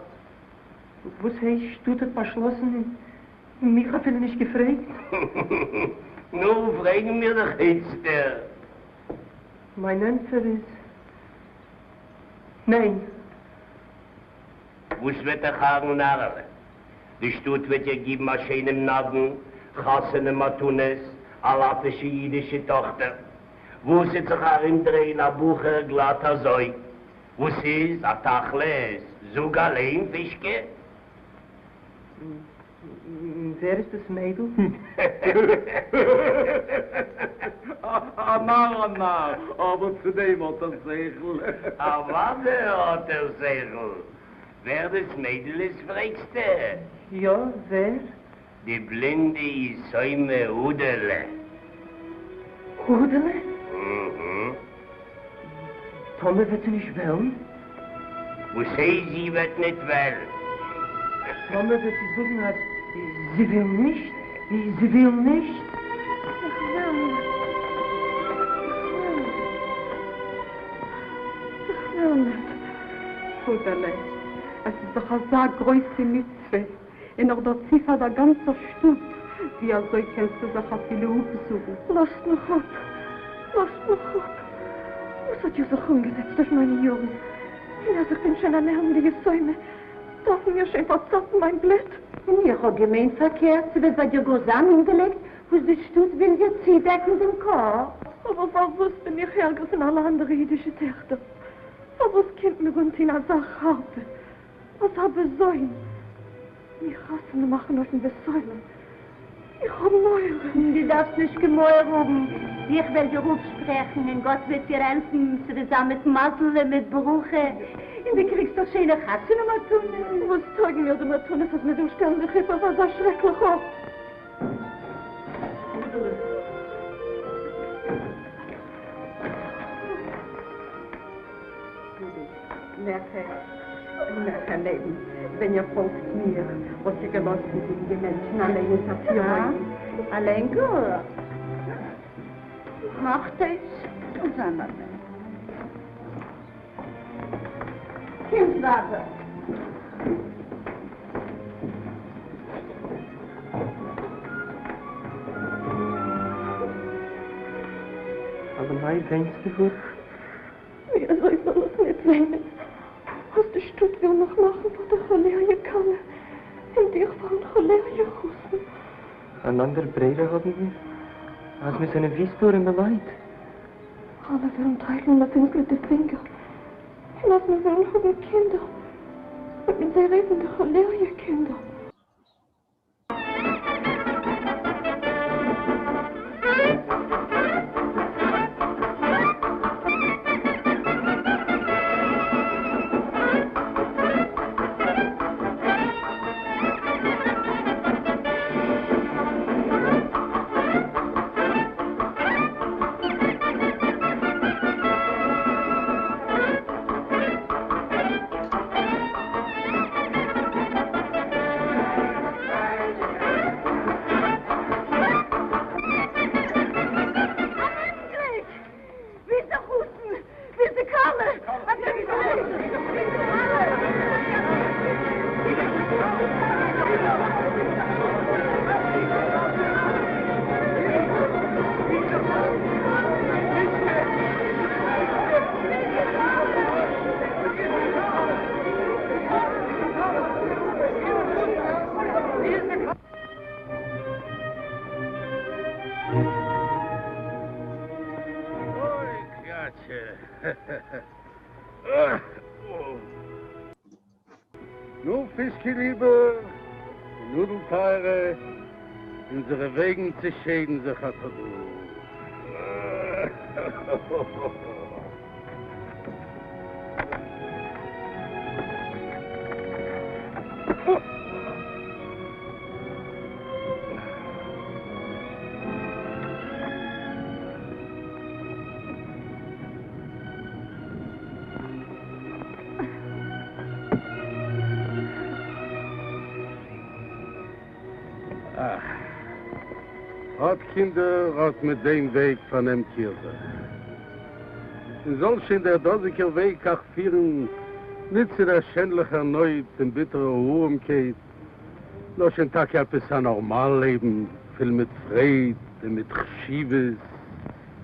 Was heißt, Stut hat beschlossen? Mich hat er nicht gefragt. Nun fragen wir doch jetzt. Mein Answer ist... Nein. Was wird der Hagen narren? Die Stut wird ja geben, a schönem Naden, chassene Matunes, a latische jüdische Tochter. Wo sie sich herindrehen, a Bucher glatter Zeug. Wo sie ist, a Tachles, sog allein, Fischke? Wer ist das Mädel? Na, aber zu dem hat er Segel. Warte hat er Segel. Wer das Mädel ist, fragst du? Ja, wer? Die blinde Isäume Hudele. Hudele? Mhm. Tomme wird sie nicht wählen? Wo sie wird nicht wählen? Tomme wird sie sagen, hat, sie will nicht, sie will nicht. Ich will nicht. Hudele, es ist doch eine sehr große Mitzwe. In der Ziffer der ganzen Stut. Wie so kannst du sich auf viele Hupen suchen. Lasst mich ab. Lasst mich ab. Was hat ihr so umgesetzt durch meine Jungen? Ja, ich bin schon eine lernende Säume. Darf mir schon verzappen, mein Blätt? Ich habe gemeint verkehrt, sie wird bei dir zusammengelegt, wo die Stut will dir zudecken den Kopf. Aber warum bin ich ärger von alle anderen jüdischen Töchter? Warum kommt mir und in eine Sache harte? Was habe ich Säume? Ich hasse machen euch in Besäulen. Ich hab Meuren. Du darfst nicht gemeuren. Ich will dir sprechen und Gott wird dir helfen, zusammen mit Masel, mit Beruche. Und du kriegst doch schöne Katzen und Matunen. Was zeigen mir die Matunen, was mit dem Stern der Kippe war so schrecklich auf? Nachher Leben, wenn ihr folgt mir, was ihr gelassen sind, die Menschen allein in der Firma. Allein gut. Macht es zusammen. Kindwasser. Aber nein, denkst du vor? Wie soll ich das nicht weinen? Was der Stutt will noch machen von der Cholera kann. Und ich von Cholera Russen. Ein anderer Bruder haben wir? Als wir seine Wiestor in der Leid. Alle wollen teilen mit den guten Finger. Und als wir wollen haben Kinder. Und mit sie reden die Cholera Kinder. Nur Fischgeliebe, Nudelteire, unsere Wegen zu schäden sich hat er. Hat Kinder hat mit dem Weg von dem Kirche. In solchen der dosiger Weg auch führen, nicht zu der schändlichen Neut, den bitteren Ruhm geht, noch ein Tag ja bis ein Normalleben, viel mit Freude, mit Schiebes.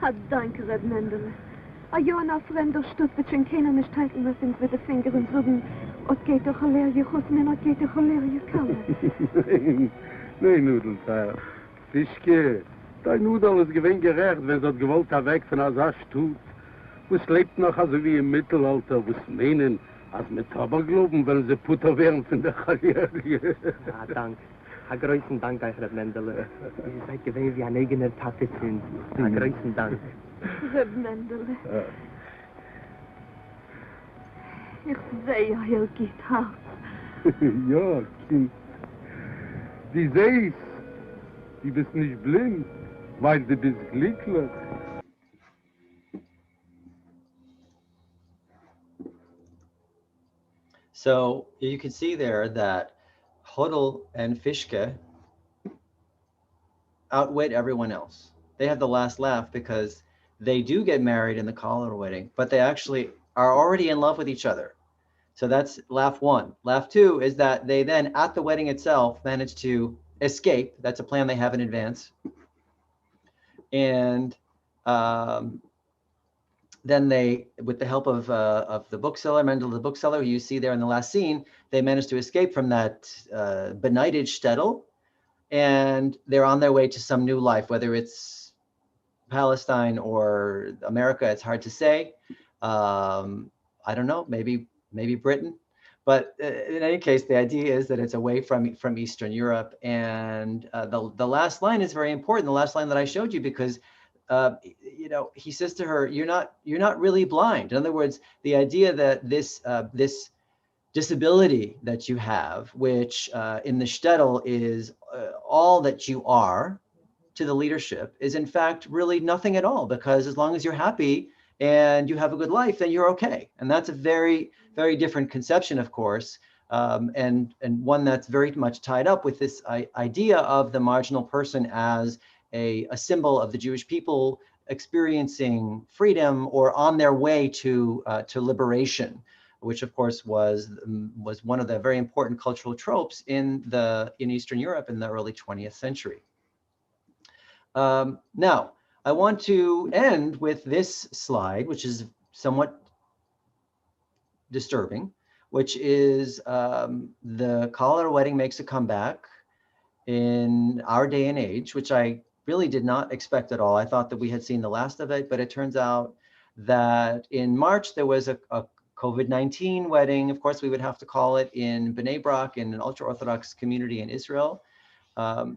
Hat danke, Reb Mendele. A Jona fremder Stutt wird schon keiner nicht halten, was sind mit den Fingern und sagen, und geht doch Cholera Russen, und geht doch Cholera Kalle. Nein, Nudelteil. Fischke, dein Nudel ist gewinn gerecht, wenn sie gewollt weg von Asasch tut. Was lebt noch also wie im Mittelalter, was meinen, als mit Aberglauben, wenn sie Putter wären von der Cholera. Ja, danke. Ein größten Dank, Herr Mendele. Ihr seid gewesen wie ein eigener Tate sind. Ein größten Dank. Reb Mendele. Ich sehe ja, ihr geht hart. Ja, Kind. Die sehst, die bist nicht blind, weil du bist glücklich. So you can see there that Hodel and Fischke outwit everyone else. They have the last laugh because they do get married in the Cholera Wedding, but they actually are already in love with each other. So that's laugh one. Laugh two is that they then, at the wedding itself, manage to escape. That's a plan they have in advance. And then they, with the help of the bookseller, Mendel, the bookseller, who you see there in the last scene, they manage to escape from that benighted Shtetl, and they're on their way to some new life, whether it's Palestine or America, it's hard to say. I don't know, maybe Britain, But in any case, the idea is that it's away from Eastern Europe. And the last line is very important. The last line that I showed you, because he says to her, "You're not really blind." In other words, the idea that this disability that you have, which in the Shtetl is all that you are to the leadership, is in fact really nothing at all, because as long as you're happy and you have a good life, then you're okay. And that's a very, very different conception, of course, and one that's very much tied up with this idea of the marginal person as a symbol of the Jewish people experiencing freedom or on their way to liberation, which of course was one of the very important cultural tropes in Eastern Europe in the early 20th century. Now, I want to end with this slide, which is somewhat disturbing, which is the Cholera Wedding makes a comeback in our day and age, which I really did not expect at all. I thought that we had seen the last of it, but it turns out that in March there was a COVID-19 wedding. Of course, we would have to call it in Bnei Brak, in an ultra-Orthodox community in Israel.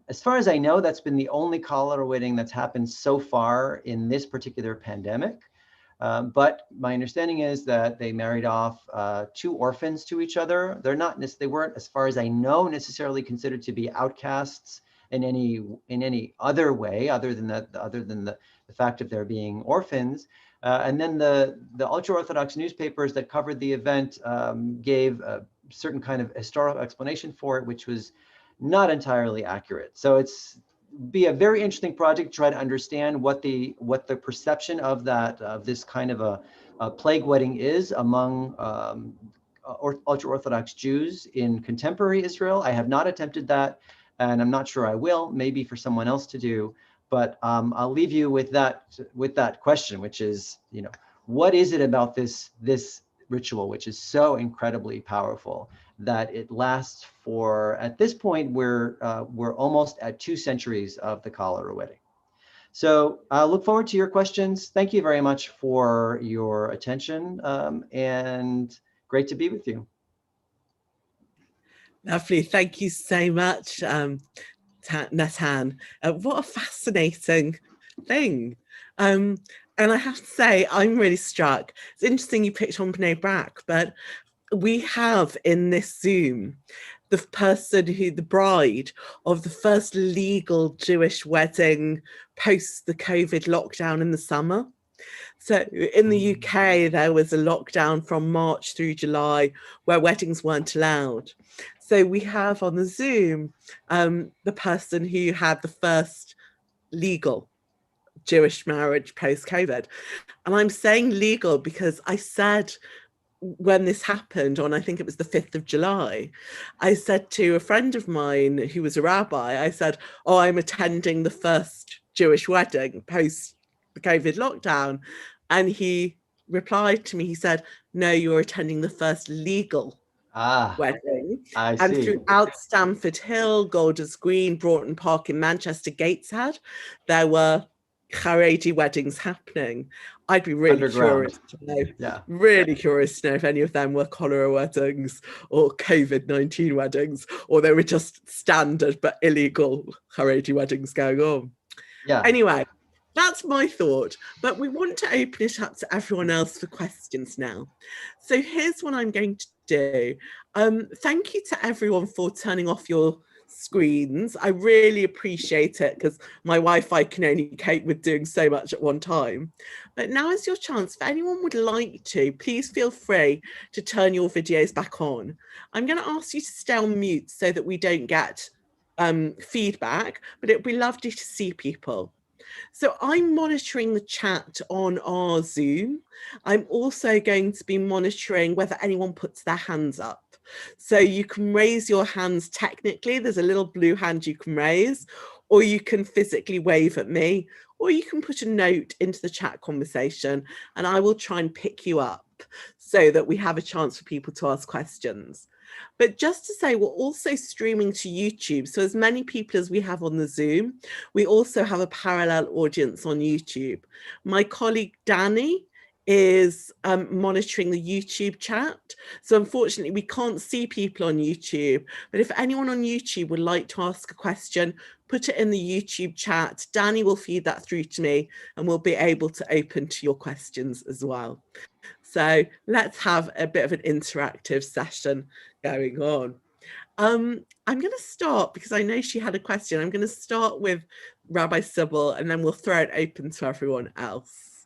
As far as I know, that's been the only cholera wedding that's happened so far in this particular pandemic. But my understanding is that they married off 2 orphans to each other. They weren't, as far as I know, necessarily considered to be outcasts in any other way, other than the fact of their being orphans. And then the ultra-Orthodox newspapers that covered the event gave a certain kind of historical explanation for it, which was not entirely accurate. So it's be a very interesting project to try to understand what the perception of this kind of a plague wedding is among ultra-Orthodox Jews in contemporary Israel. I have not attempted that, and I'm not sure I will. Maybe for someone else to do. But I'll leave you with that question, which is, what is it about this ritual which is so incredibly powerful that it lasts for, at this point, we're almost at 2 centuries of the Cholera Wedding. So I look forward to your questions. Thank you very much for your attention, and great to be with you. Lovely. Thank you so much, Natan. What a fascinating thing. And I have to say, I'm really struck. It's interesting you picked on Bnei Brak, but we have in this Zoom the bride of the first legal Jewish wedding post the COVID lockdown in the summer. So in the UK, there was a lockdown from March through July where weddings weren't allowed. So we have on the Zoom the person who had the first legal Jewish marriage post-COVID. And I'm saying legal because I said, when this happened on, I think it was the 5th of July, I said to a friend of mine who was a rabbi, I said, "Oh, I'm attending the first Jewish wedding post the COVID lockdown." And he replied to me, he said, "No, you're attending the first legal wedding." I and see. Throughout Stamford Hill, Golders Green, Broughton Park in Manchester, Gateshead, there were Haredi weddings happening. I'd be really curious to know, really curious to know if any of them were cholera weddings or COVID-19 weddings, or they were just standard but illegal Haredi weddings going on. Yeah. Anyway, that's my thought, but we want to open it up to everyone else for questions now. So here's what I'm going to do. Thank you to everyone for turning off your screens. I really appreciate it because my Wi-Fi can only cope with doing so much at one time. But now is your chance. If anyone would like to, please feel free to turn your videos back on. I'm going to ask you to stay on mute so that we don't get feedback, but it would be lovely to see people. So I'm monitoring the chat on our Zoom. I'm also going to be monitoring whether anyone puts their hands up. So you can raise your hands technically. There's a little blue hand you can raise, or you can physically wave at me, or you can put a note into the chat conversation and I will try and pick you up so that we have a chance for people to ask questions. But just to say, we're also streaming to YouTube. So as many people as we have on the Zoom, we also have a parallel audience on YouTube. My colleague Danny is monitoring the YouTube chat. So unfortunately, we can't see people on YouTube, but if anyone on YouTube would like to ask a question, put it in the YouTube chat. Danny will feed that through to me and we'll be able to open to your questions as well. So let's have a bit of an interactive session going on. I'm going to start, because I know she had a question, I'm going to start with Rabbi Sybil and then we'll throw it open to everyone else.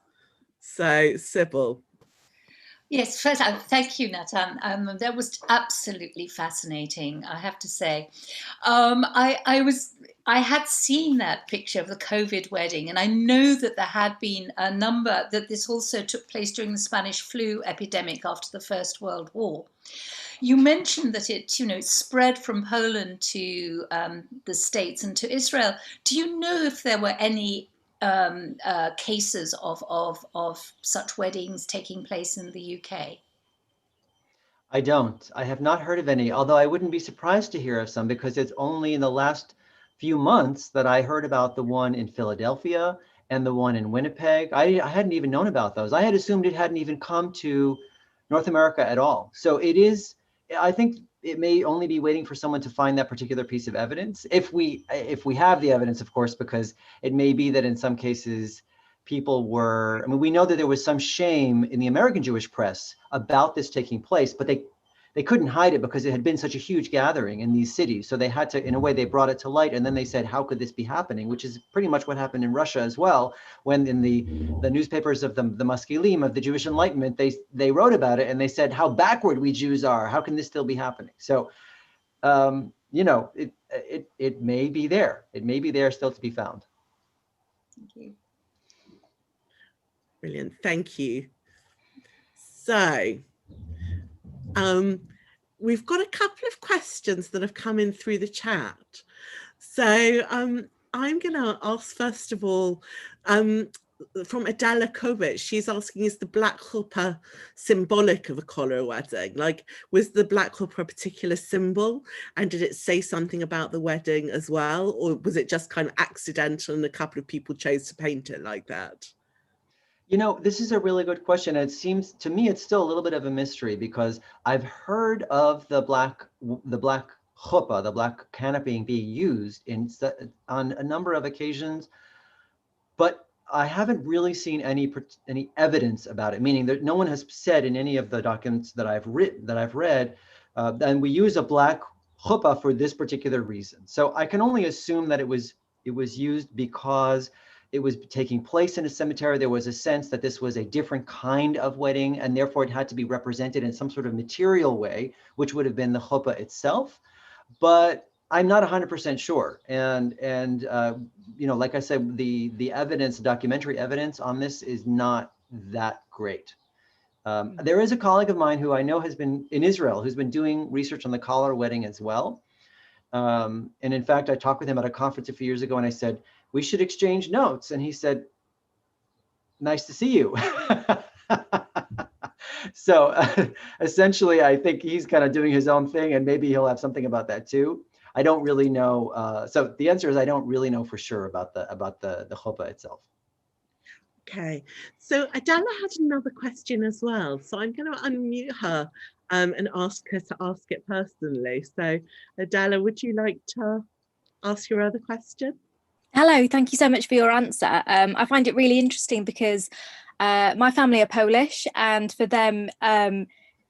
So, Sybil. Yes, first, thank you, Natan. That was absolutely fascinating, I have to say. I had seen that picture of the COVID wedding, and I know that there had been a number, that this also took place during the Spanish flu epidemic after the First World War. You mentioned that it, spread from Poland to the States and to Israel. Do you know if there were any cases of such weddings taking place in the UK? I don't. I have not heard of any, although I wouldn't be surprised to hear of some, because it's only in the last few months that I heard about the one in Philadelphia and the one in Winnipeg. I hadn't even known about those. I had assumed it hadn't even come to North America at all. So it is, I think it may only be waiting for someone to find that particular piece of evidence. If we have the evidence, of course, because it may be that in some cases people were, I mean, we know that there was some shame in the American Jewish press about this taking place, but they couldn't hide it because it had been such a huge gathering in these cities. So they had to, in a way, they brought it to light, and then they said, how could this be happening? Which is pretty much what happened in Russia as well, when in the newspapers of the Maskilim, of the Jewish Enlightenment, they wrote about it and they said how backward we Jews are. How can this still be happening? So, it may be there. It may be there still to be found. Thank you. Brilliant, thank you. So, we've got a couple of questions that have come in through the chat. So I'm going to ask, first of all, from Adela Kovic. She's asking, is the black chuppah symbolic of a cholera wedding? Like, was the black chuppah a particular symbol? And did it say something about the wedding as well? Or was it just kind of accidental and a couple of people chose to paint it like that? This is a really good question. It seems to me it's still a little bit of a mystery, because I've heard of the black chuppah, the black canopy being used on a number of occasions, but I haven't really seen any evidence about it. Meaning that no one has said in any of the documents that I've read, and we use a black chuppah for this particular reason. So I can only assume that it was used because it was taking place in a cemetery. There was a sense that this was a different kind of wedding, and therefore it had to be represented in some sort of material way, which would have been the chuppah itself. But I'm not 100% sure. And like I said, the evidence, documentary evidence on this is not that great. There is a colleague of mine who I know has been in Israel, who's been doing research on the cholera wedding as well. And in fact, I talked with him at a conference a few years ago, and I said, we should exchange notes. And he said, nice to see you. So essentially, I think he's kind of doing his own thing, and maybe he'll have something about that too. I don't really know. So the answer is I don't really know for sure about the chuppah itself. Okay, so Adela had another question as well. So I'm going to unmute her and ask her to ask it personally. So Adela, would you like to ask your other question? Hello, thank you so much for your answer. I find it really interesting because my family are Polish, and for them,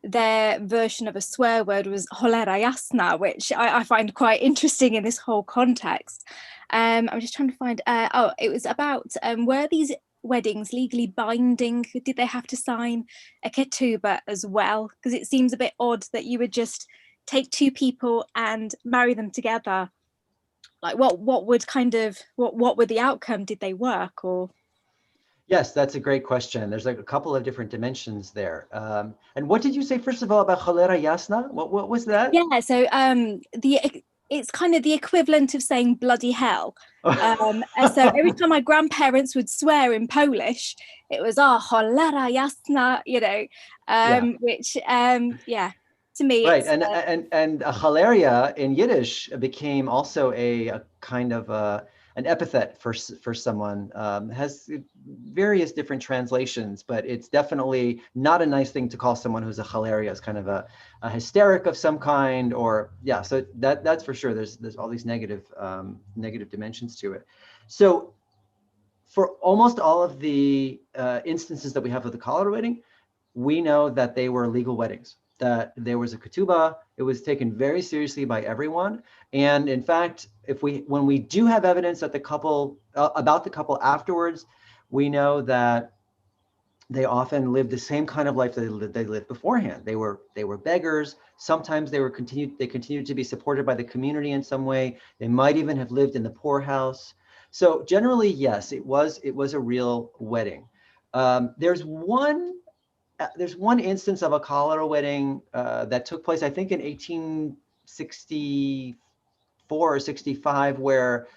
their version of a swear word was cholera jasna, which I find quite interesting in this whole context. I'm just trying to find, it was about, were these weddings legally binding? Did they have to sign a ketubah as well? Because it seems a bit odd that you would just take two people and marry them together. Like what would the outcome? Did they work or? Yes, that's a great question. There's like a couple of different dimensions there. And what did you say first of all about cholera jasna? What was that? Yeah, so it's kind of the equivalent of saying bloody hell. And so every time my grandparents would swear in Polish, it was cholera jasna, which to me, right, it's, and chalaria in Yiddish became also a kind of an epithet for someone. Has various different translations, but it's definitely not a nice thing to call someone who's a cholera as kind of a hysteric of some kind, or yeah. So that's for sure. There's all these negative dimensions to it. So for almost all of the instances that we have of the cholera wedding, we know that they were legal weddings, that there was a ketubah. It was taken very seriously by everyone. And in fact, when we do have evidence that the couple, about the couple afterwards, we know that they often lived the same kind of life that they lived beforehand. They were beggars. Sometimes they continued to be supported by the community in some way. They might even have lived in the poorhouse. So generally, yes, it was a real wedding. There's one instance of a cholera wedding that took place, I think, in 1864 or 65, where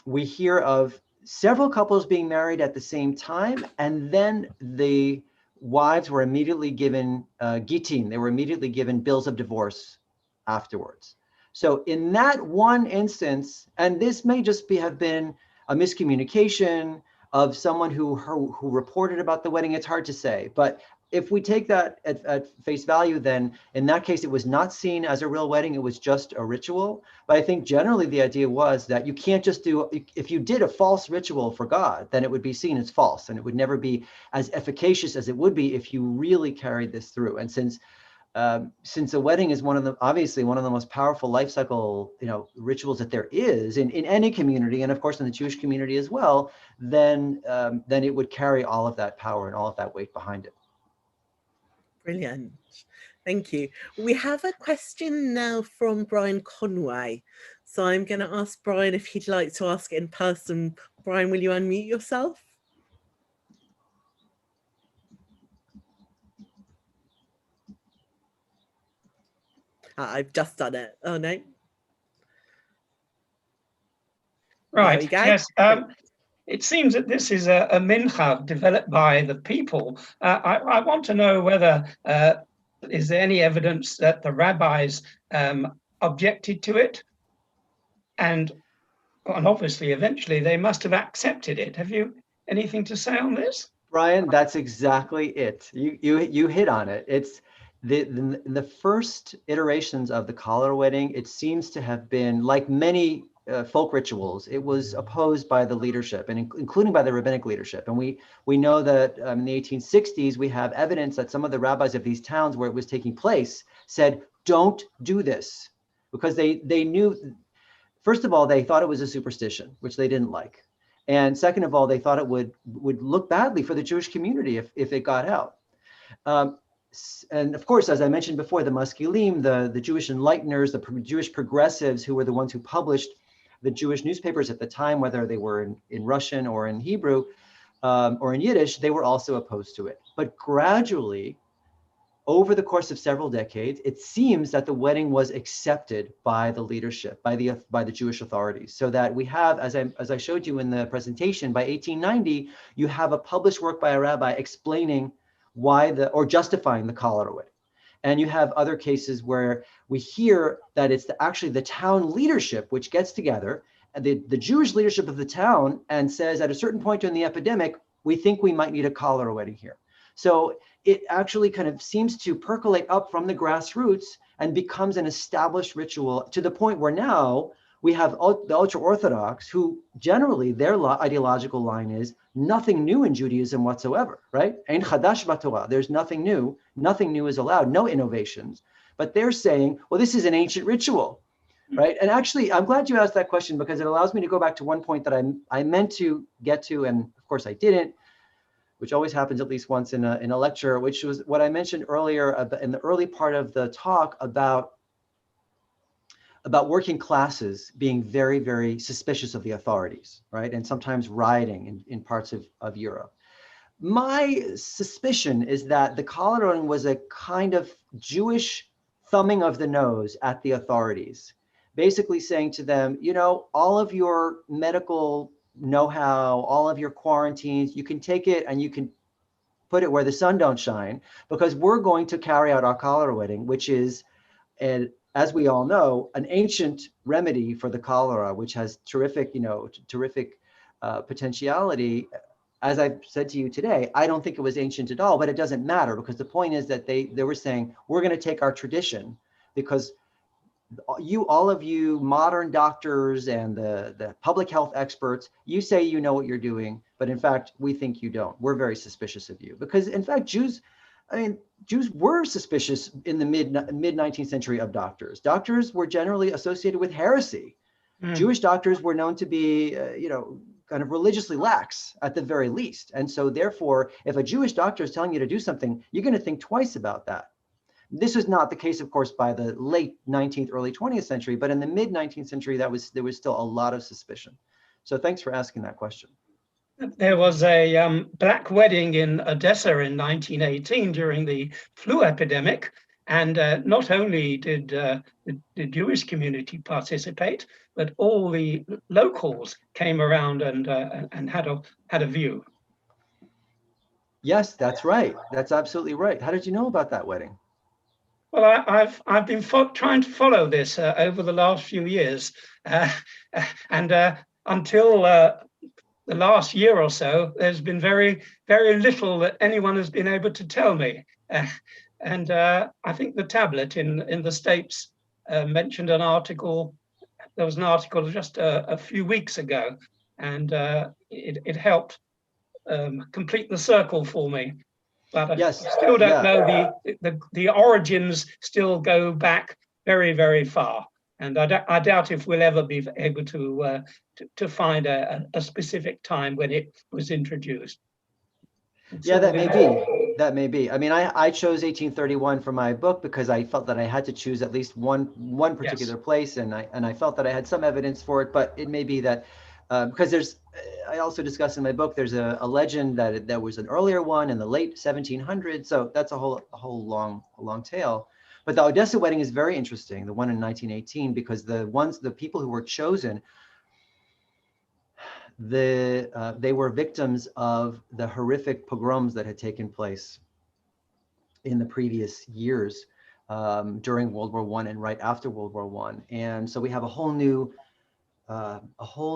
we hear of several couples being married at the same time, and then the wives were immediately given gitin. They were immediately given bills of divorce afterwards. So in that one instance, and this may just have been a miscommunication of someone who reported about the wedding, it's hard to say. But if we take that at face value, then in that case, it was not seen as a real wedding. It was just a ritual. But I think generally the idea was that you can't just if you did a false ritual for God, then it would be seen as false, and it would never be as efficacious as it would be if you really carried this through. And since a wedding is obviously one of the most powerful life cycle, rituals that there is in any community, and of course in the Jewish community as well, then it would carry all of that power and all of that weight behind it. Brilliant. Thank you. We have a question now from Brian Conway. So I'm going to ask Brian if he'd like to ask it in person. Brian, will you unmute yourself? I've just done it. Oh, no. Right. Yes. It seems that this is a mincha developed by the people. I want to know whether is there any evidence that the rabbis objected to it, and obviously eventually they must have accepted it. Have you anything to say on this? Brian, that's exactly it. You hit on it. It's the first iterations of the cholera wedding. It seems to have been, like many folk rituals, it was opposed by the leadership, and including by the rabbinic leadership. And we know that in the 1860s, we have evidence that some of the rabbis of these towns where it was taking place said, don't do this, because they knew, first of all, they thought it was a superstition, which they didn't like. And second of all, they thought it would look badly for the Jewish community if it got out. And of course, as I mentioned before, the Maskilim, the Jewish enlighteners, the Jewish progressives, who were the ones who published the Jewish newspapers at the time, whether they were in Russian or in Hebrew or in Yiddish, they were also opposed to it. But gradually, over the course of several decades, it seems that the wedding was accepted by the leadership, by the Jewish authorities, so that we have, as I showed you in the presentation, by 1890, you have a published work by a rabbi explaining or justifying the cholera wedding. And you have other cases where we hear that it's actually the town leadership which gets together, and the Jewish leadership of the town, and says at a certain point during the epidemic, we think we might need a cholera wedding here. So it actually kind of seems to percolate up from the grassroots and becomes an established ritual, to the point where now we have the ultra-Orthodox, who generally their ideological line is nothing new in Judaism whatsoever, right? Ein chadash b'Torah. There's nothing new. Nothing new is allowed. No innovations. But they're saying, well, this is an ancient ritual, right? And actually, I'm glad you asked that question, because it allows me to go back to one point that I meant to get to, and of course I didn't, which always happens at least once in a lecture, which was what I mentioned earlier in the early part of the talk about working classes being very, very suspicious of the authorities, right? And sometimes rioting in parts of Europe. My suspicion is that the cholera wedding was a kind of Jewish thumbing of the nose at the authorities, basically saying to them, all of your medical know-how, all of your quarantines, you can take it and you can put it where the sun don't shine, because we're going to carry out our cholera wedding, which is as we all know, an ancient remedy for the cholera, which has terrific, potentiality. As I've said to you today, I don't think it was ancient at all, but it doesn't matter, because the point is that they were saying, we're going to take our tradition, because all of you modern doctors and the public health experts, you say you know what you're doing, but in fact, we think you don't. We're very suspicious of you, because in fact, Jews were suspicious in the mid 19th century of doctors. Doctors were generally associated with heresy. Jewish doctors were known to be, kind of religiously lax at the very least. And so therefore, if a Jewish doctor is telling you to do something, you're going to think twice about that. This is not the case, of course, by the late 19th, early 20th century, but in the mid 19th century, there was still a lot of suspicion. So thanks for asking that question. There was a black wedding in Odessa in 1918 during the flu epidemic. And not only did the Jewish community participate, but all the locals came around and had a view. Yes, that's right. That's absolutely right. How did you know about that wedding? Well, I've been trying to follow this over the last few years, and until the last year or so, there's been very, very little that anyone has been able to tell me. And I think the tablet in the States mentioned an article. There was an article just a few weeks ago, and it helped complete the circle for me. But I still don't know the origins. Still go back very, very far, and I doubt if we'll ever be able to find a specific time when it was introduced. Yeah, that may be. That may be. I mean, I chose 1831 for my book because I felt that I had to choose at least one particular place, and I felt that I had some evidence for it. But it may be that because I also discuss in my book, there's a legend that there was an earlier one in the late 1700s. So that's a whole long tale. But the Odessa wedding is very interesting, the one in 1918, because the people who were chosen, they were victims of the horrific pogroms that had taken place in the previous years during World War I and right after World War I. And so we have a whole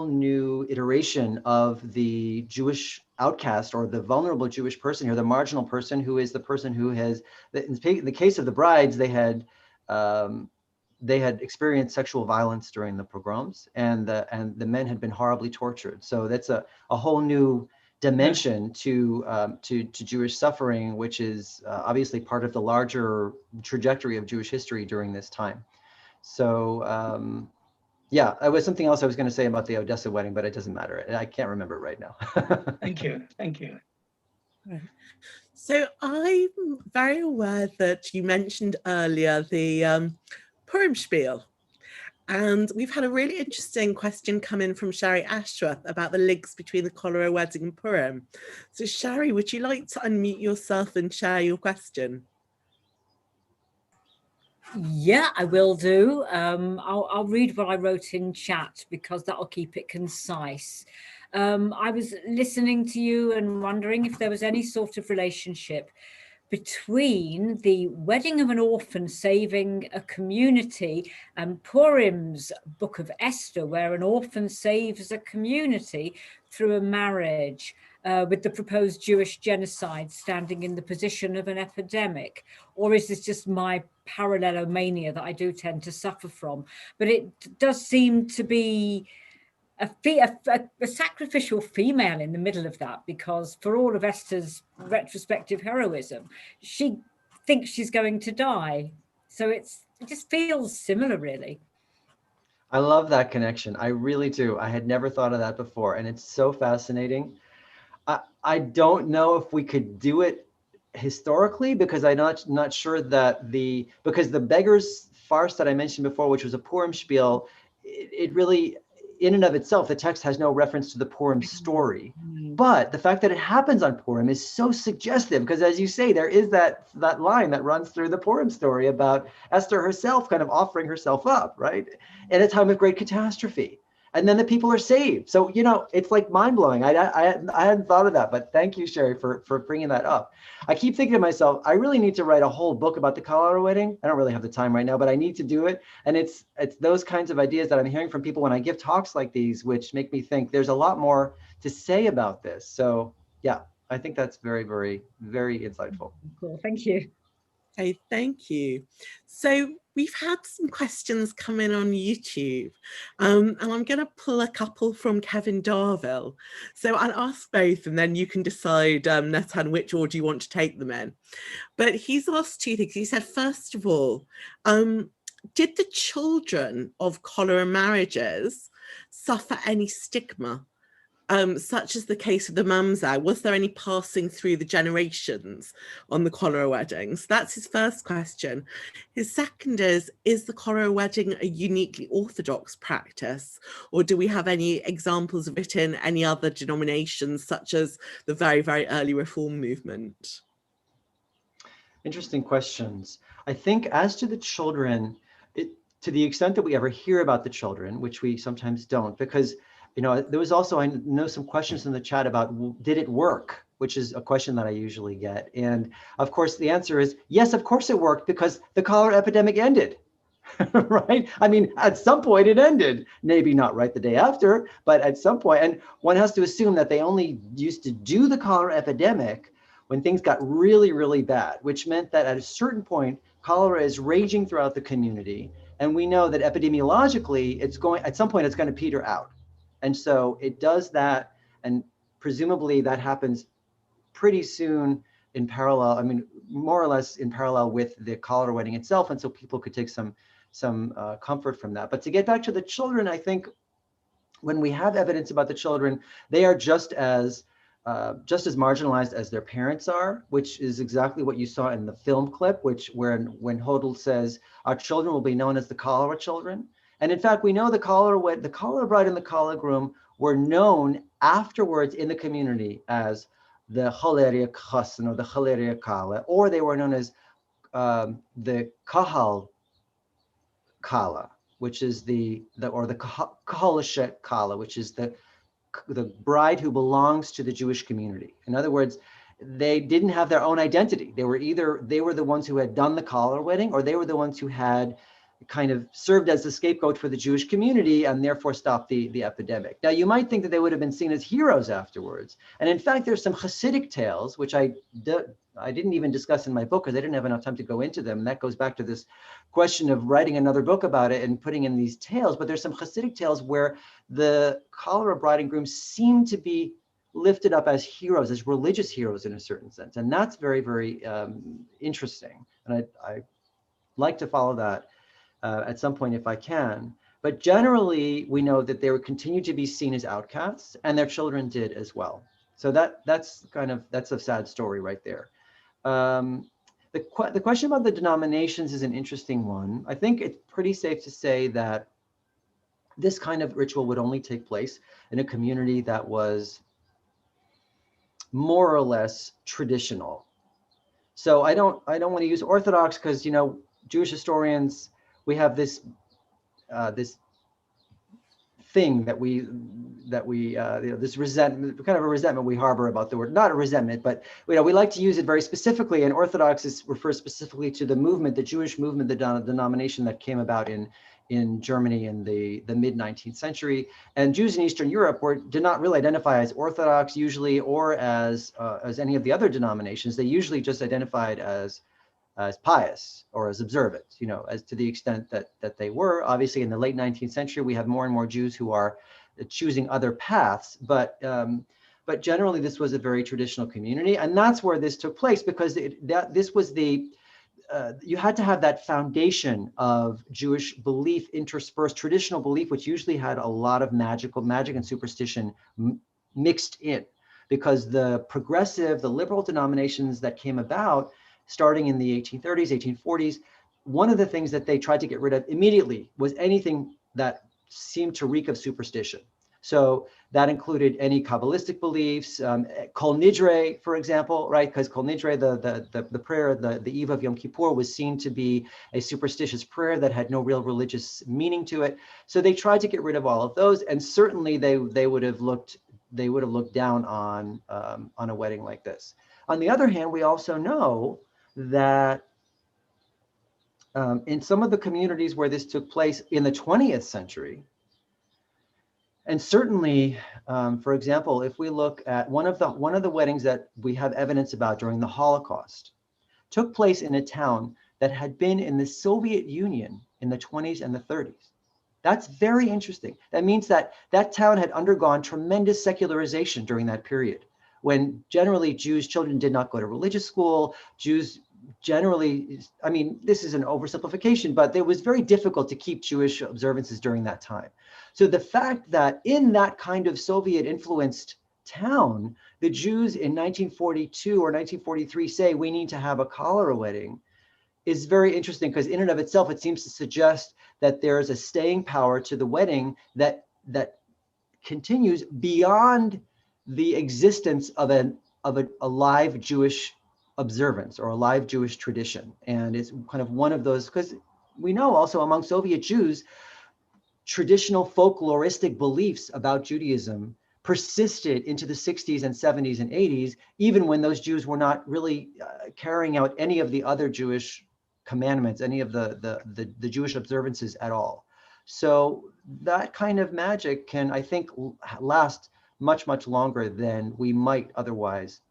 new iteration of the Jewish outcast, or the vulnerable Jewish person here, the marginal person, who is the person who has, in the case of the brides, they had experienced sexual violence during the pogroms, and the men had been horribly tortured. So that's a whole new dimension to Jewish suffering, which is obviously part of the larger trajectory of Jewish history during this time. So yeah, it was something else I was going to say about the Odessa wedding, but it doesn't matter. I can't remember it right now. Thank you. Right. So I'm very aware that you mentioned earlier the Purim spiel, and we've had a really interesting question come in from Shari Ashworth about the links between the Cholera Wedding and Purim. So Shari, would you like to unmute yourself and share your question? Yeah, I will do. I'll read what I wrote in chat because that'll keep it concise. I was listening to you and wondering if there was any sort of relationship between the wedding of an orphan saving a community and Purim's Book of Esther, where an orphan saves a community through a marriage, with the proposed Jewish genocide standing in the position of an epidemic? Or is this just my parallelomania that I do tend to suffer from? But it does seem to be a sacrificial female in the middle of that, because for all of Esther's retrospective heroism, she thinks she's going to die. So it just feels similar, really. I love that connection. I really do. I had never thought of that before, and it's so fascinating. I don't know if we could do it historically, because I'm not sure that because the beggars farce that I mentioned before, which was a Purim spiel, it really, in and of itself, the text has no reference to the Purim story. But the fact that it happens on Purim is so suggestive, because as you say, there is that line that runs through the Purim story about Esther herself kind of offering herself up, right? In a time of great catastrophe. and then the people are saved. So, you know, it's like mind blowing. I hadn't thought of that, but thank you, Sherry, for bringing that up. I keep thinking to myself, I really need to write a whole book about the Cholera Wedding. I don't really have the time right now, but I need to do it. And it's those kinds of ideas that I'm hearing from people when I give talks like these, which make me think there's a lot more to say about this. So yeah, I think that's very, very, very insightful. Cool, thank you. Okay, thank you. So we've had some questions come in on YouTube, and I'm going to pull a couple from Kevin Darville. So I'll ask both, and then you can decide, Natan, which order you want to take them in. But he's asked two things. He said, first of all, did the children of cholera marriages suffer any stigma? Such as the case of the Mamza, was there any passing through the generations on the cholera weddings? That's his first question. His second is the cholera wedding a uniquely Orthodox practice, or do we have any examples of it in any other denominations, such as the very, very early Reform movement? Interesting questions. I think as to the children, to the extent that we ever hear about the children, which we sometimes don't, because you know, there was also, I know some questions in the chat about, did it work? Which is a question that I usually get. And of course, the answer is, yes, of course it worked, because the cholera epidemic ended, right? I mean, at some point it ended, maybe not right the day after, but at some point, and one has to assume that they only used to do the cholera epidemic when things got really, really bad, which meant that at a certain point, cholera is raging throughout the community. And we know that epidemiologically, at some point, it's going to peter out. And so it does that, and presumably that happens pretty soon in parallel, I mean, more or less in parallel with the cholera wedding itself, and so people could take some comfort from that. But to get back to the children, I think when we have evidence about the children, they are just as marginalized as their parents are, which is exactly what you saw in the film clip, when Hodel says, our children will be known as the cholera children. And in fact, we know the cholera bride and the cholera groom were known afterwards in the community as the Cholera Chassan or the Cholera Kala, or they were known as the Kahal Kala, which is the Kaholishet Kala, which is the bride who belongs to the Jewish community. In other words, they didn't have their own identity. They were the ones who had done the cholera wedding, or they were the ones who had kind of served as the scapegoat for the Jewish community and therefore stopped the epidemic. Now, you might think that they would have been seen as heroes afterwards. And in fact, there's some Hasidic tales, which I didn't even discuss in my book because I didn't have enough time to go into them. And that goes back to this question of writing another book about it and putting in these tales. But there's some Hasidic tales where the cholera bride and groom seem to be lifted up as heroes, as religious heroes in a certain sense. And that's very, very interesting. And I like to follow that at some point if I can. But generally, we know that they would continue to be seen as outcasts, and their children did as well. So that's a sad story right there. The question about the denominations is an interesting one. I think it's pretty safe to say that this kind of ritual would only take place in a community that was more or less traditional. So I don't want to use Orthodox because, you know, Jewish historians, we have this thing that we this resentment, kind of a resentment we harbor about the word, not a resentment, but we like to use it very specifically. And Orthodox refers specifically to the movement, the Jewish movement, the denomination that came about in Germany in the mid 19th century. And Jews in Eastern Europe did not really identify as Orthodox usually, or as any of the other denominations. They usually just identified as pious or as observant, you know, as to the extent that they were. Obviously, in the late 19th century, we have more and more Jews who are choosing other paths, but generally this was a very traditional community, and that's where this took place, because this was you had to have that foundation of Jewish belief interspersed, traditional belief, which usually had a lot of magic and superstition mixed in, because the liberal denominations that came about starting in the 1830s, 1840s, one of the things that they tried to get rid of immediately was anything that seemed to reek of superstition. So that included any Kabbalistic beliefs, Kol Nidre, for example, right? Because Kol Nidre, the prayer, the eve of Yom Kippur, was seen to be a superstitious prayer that had no real religious meaning to it. So they tried to get rid of all of those, and certainly they would have looked down on a wedding like this. On the other hand, we also know that in some of the communities where this took place in the 20th century, and certainly, for example, if we look at one of the weddings that we have evidence about during the Holocaust, took place in a town that had been in the Soviet Union in the 20s and the 30s. That's very interesting. That means that that town had undergone tremendous secularization during that period, when generally Jews' children did not go to religious school. Jews generally, I mean, this is an oversimplification, but it was very difficult to keep Jewish observances during that time. So the fact that in that kind of Soviet-influenced town, the Jews in 1942 or 1943 say, we need to have a cholera wedding, is very interesting, because in and of itself, it seems to suggest that there is a staying power to the wedding that continues beyond the existence of a live Jewish observance or a live Jewish tradition. And it's kind of one of those, because we know also among Soviet Jews, traditional folkloristic beliefs about Judaism persisted into the 60s and 70s and 80s, even when those Jews were not really carrying out any of the other Jewish commandments, any of the Jewish observances at all. So that kind of magic can, I think, last much, much longer than we might otherwise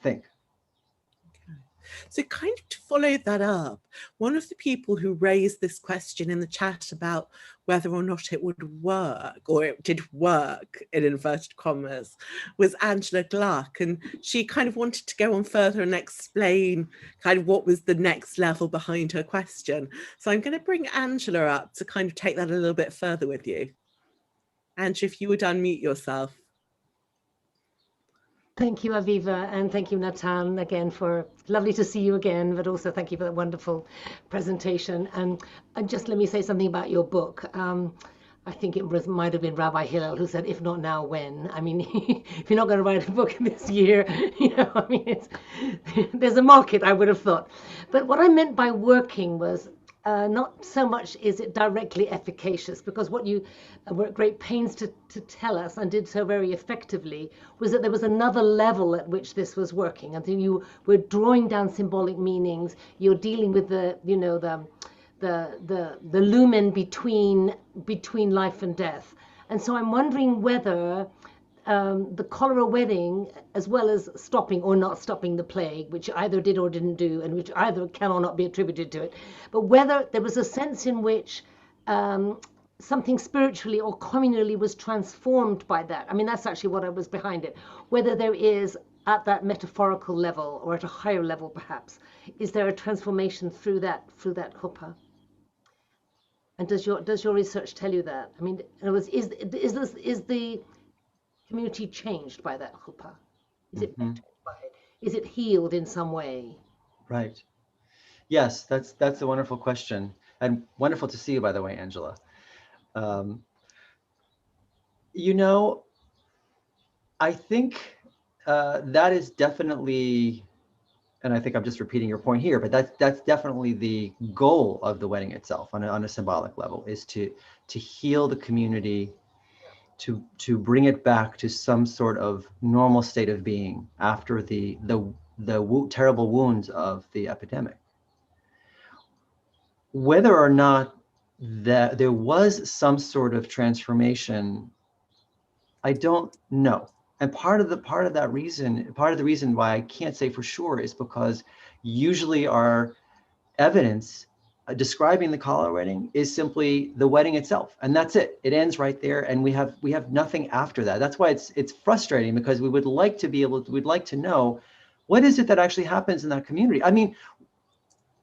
think. So kind of to follow that up, one of the people who raised this question in the chat about whether or not it would work, or it did work in inverted commas, was Angela Gluck. And she kind of wanted to go on further and explain kind of what was the next level behind her question. So I'm going to bring Angela up to kind of take that a little bit further with you. Angela, if you would unmute yourself. Thank you, Aviva, and thank you, Natan, again, for lovely to see you again, but also thank you for that wonderful presentation. And just let me say something about your book. I think it might have been Rabbi Hillel who said, if not now, when? I mean, if you're not going to write a book this year, you know, I mean, there's a market, I would have thought. But what I meant by working was, not so much is it directly efficacious, because what you were at great pains to tell us, and did so very effectively, was that there was another level at which this was working. And then you were drawing down symbolic meanings. You're dealing with the, you know, the lumen between life and death. And so I'm wondering whether the cholera wedding, as well as stopping or not stopping the plague, which either did or didn't do, and which either can or not be attributed to it, but whether there was a sense in which something spiritually or communally was transformed by that. I mean, that's actually what I was behind it. Whether there is, at that metaphorical level or at a higher level perhaps, is there a transformation through that chuppah? And does your research tell you that? I mean, in other words, is the community changed by that chuppah? Is it changed by it? Is it healed in some way? Right. Yes, that's a wonderful question, and wonderful to see you, by the way, Angela. You know, I think that is definitely, and I think I'm just repeating your point here, but that's definitely the goal of the wedding itself on a symbolic level, is to heal the community, to bring it back to some sort of normal state of being after the terrible wounds of the epidemic. Whether or not that there was some sort of transformation, I don't know. And part of the reason why I can't say for sure is because usually our evidence describing the cholera wedding is simply the wedding itself, and that's it. It ends right there, and we have nothing after that. That's why it's frustrating, because we'd like to know what is it that actually happens in that community. I mean,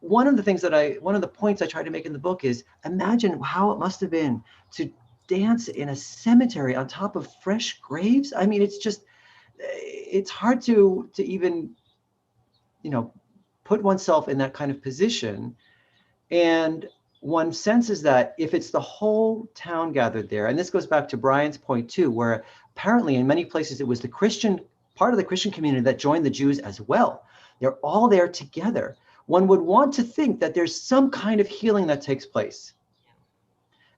one of the points I try to make in the book is, imagine how it must have been to dance in a cemetery on top of fresh graves. I mean, it's hard to even, you know, put oneself in that kind of position. And one senses that if it's the whole town gathered there, and this goes back to Brian's point too, where apparently in many places it was the Christian, part of the Christian community that joined the Jews as well. They're all there together. One would want to think that there's some kind of healing that takes place.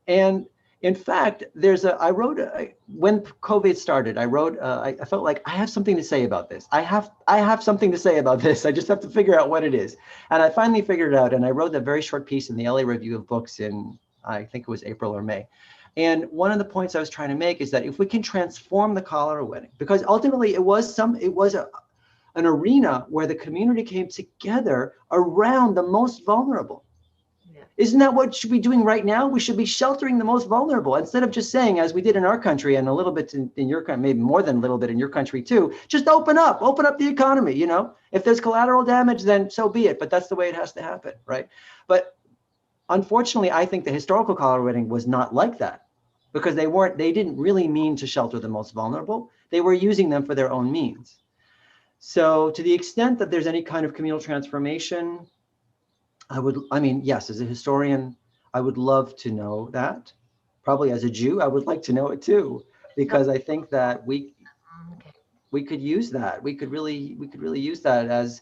And in fact, when COVID started, I felt like I have something to say about this. I have something to say about this. I just have to figure out what it is. And I finally figured it out. And I wrote that very short piece in the LA Review of Books in, I think it was April or May. And one of the points I was trying to make is that if we can transform the Cholera Wedding, because ultimately it was an arena where the community came together around the most vulnerable. Isn't that what we should be doing right now? We should be sheltering the most vulnerable instead of just saying, as we did in our country and a little bit in your country, maybe more than a little bit in your country too, just open up the economy, you know? If there's collateral damage, then so be it, but that's the way it has to happen, right? But unfortunately, I think the historical Cholera Wedding was not like that because they didn't really mean to shelter the most vulnerable. They were using them for their own means. So to the extent that there's any kind of communal transformation, yes, as a historian, I would love to know that. Probably as a Jew, I would like to know it too, because I think that we could use that. We could really use that as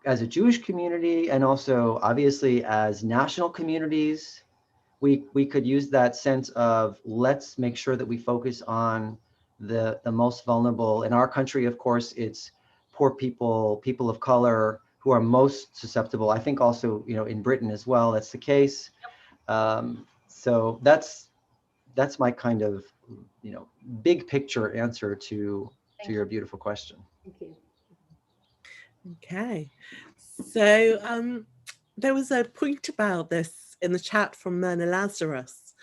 a Jewish community, and also obviously as national communities. We could use that sense of, let's make sure that we focus on the most vulnerable. In our country, of course, it's poor people, people of color, who are most susceptible. I think also, in Britain as well, that's the case. So that's my kind of, big picture answer to your beautiful question. Thank you. Okay, so there was a point about this in the chat from Myrna Lazarus,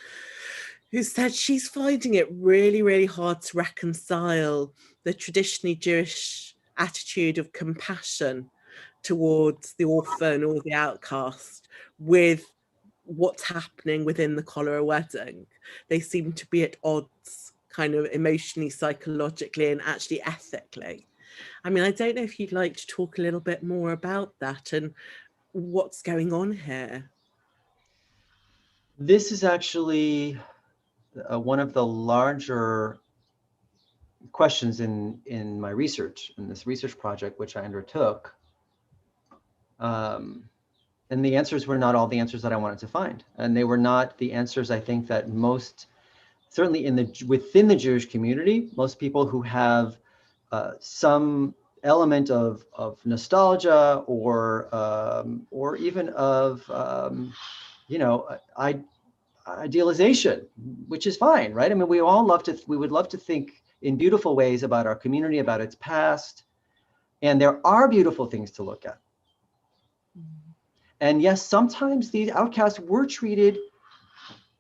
who said she's finding it really, really hard to reconcile the traditionally Jewish attitude of compassion towards the orphan or the outcast with what's happening within the Cholera Wedding. They seem to be at odds kind of emotionally, psychologically, and actually ethically. I mean, I don't know if you'd like to talk a little bit more about that and what's going on here. This is actually one of the larger questions in my research, in this research project, which I undertook. And the answers were not all the answers that I wanted to find. And they were not the answers I think that most, certainly within the Jewish community, most people who have some element of nostalgia or even of, idealization, which is fine, right? I mean, we would love to think in beautiful ways about our community, about its past. And there are beautiful things to look at. And yes, sometimes these outcasts were treated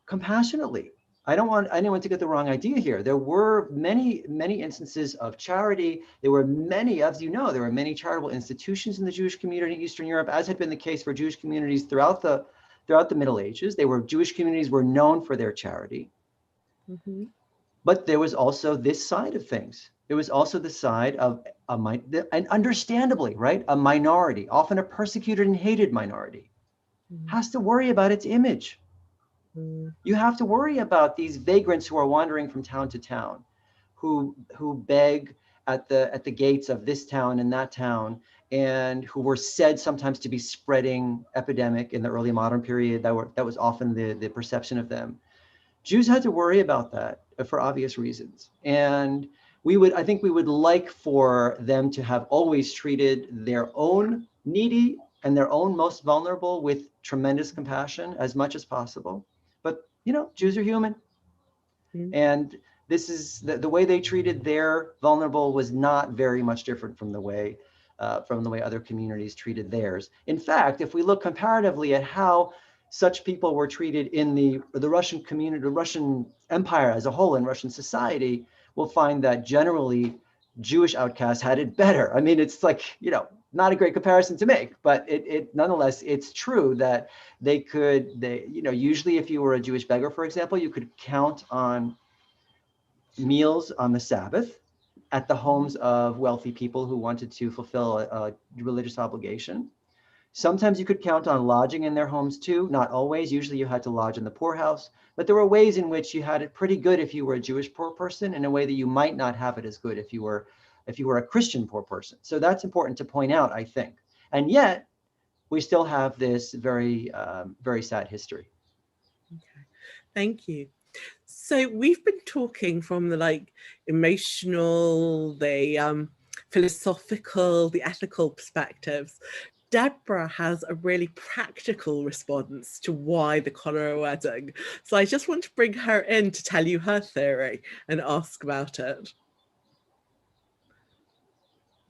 compassionately. I don't want anyone to get the wrong idea here. There were many, many instances of charity. There were many, as you know, there were many charitable institutions in the Jewish community in Eastern Europe, as had been the case for Jewish communities throughout the Middle Ages. Jewish communities were known for their charity. Mm-hmm. But there was also this side of things. There was also the side of and understandably, right, a minority, often a persecuted and hated minority, has to worry about its image. You have to worry about these vagrants who are wandering from town to town, who beg at the gates of this town and that town, and who were said sometimes to be spreading epidemic in the early modern period. That was often the perception of them. Jews had to worry about that for obvious reasons. And I think we would like for them to have always treated their own needy and their own most vulnerable with tremendous compassion as much as possible. But, Jews are human. Mm-hmm. And this is the way they treated their vulnerable was not very much different from the way other communities treated theirs. In fact, if we look comparatively at how such people were treated in the Russian community, the Russian Empire as a whole, in Russian society, we'll find that generally Jewish outcasts had it better. I mean, it's like, not a great comparison to make, but it nonetheless, it's true that they usually if you were a Jewish beggar, for example, you could count on meals on the Sabbath at the homes of wealthy people who wanted to fulfill a religious obligation. Sometimes you could count on lodging in their homes too, not always. Usually you had to lodge in the poorhouse, but there were ways in which you had it pretty good if you were a Jewish poor person, in a way that you might not have it as good if you were a Christian poor person. So that's important to point out, I think. And yet we still have this very, very sad history. Okay, thank you. So we've been talking from the emotional, the philosophical, the ethical perspectives. Deborah has a really practical response to why the Cholera Wedding. So I just want to bring her in to tell you her theory and ask about it.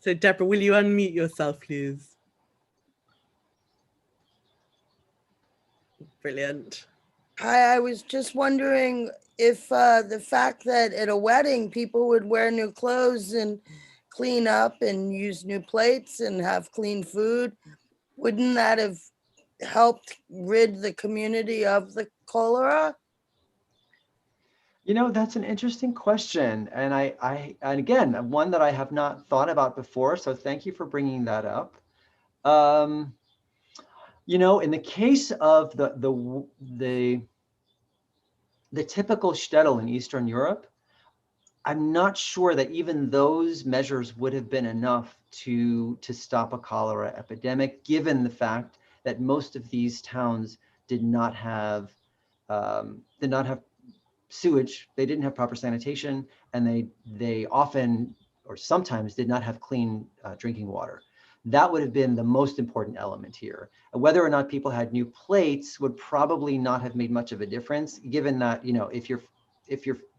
So Deborah, will you unmute yourself, please? Brilliant. Hi, I was just wondering if the fact that at a wedding people would wear new clothes and clean up and use new plates and have clean food, wouldn't that have helped rid the community of the cholera? You know, that's an interesting question. And and again, one that I have not thought about before. So thank you for bringing that up. You know, in the case of the typical shtetl in Eastern Europe, I'm not sure that even those measures would have been enough to stop a cholera epidemic, given the fact that most of these towns did not have sewage, they didn't have proper sanitation, and they often or sometimes did not have clean drinking water. That would have been the most important element here. Whether or not people had new plates would probably not have made much of a difference, given that, you know, if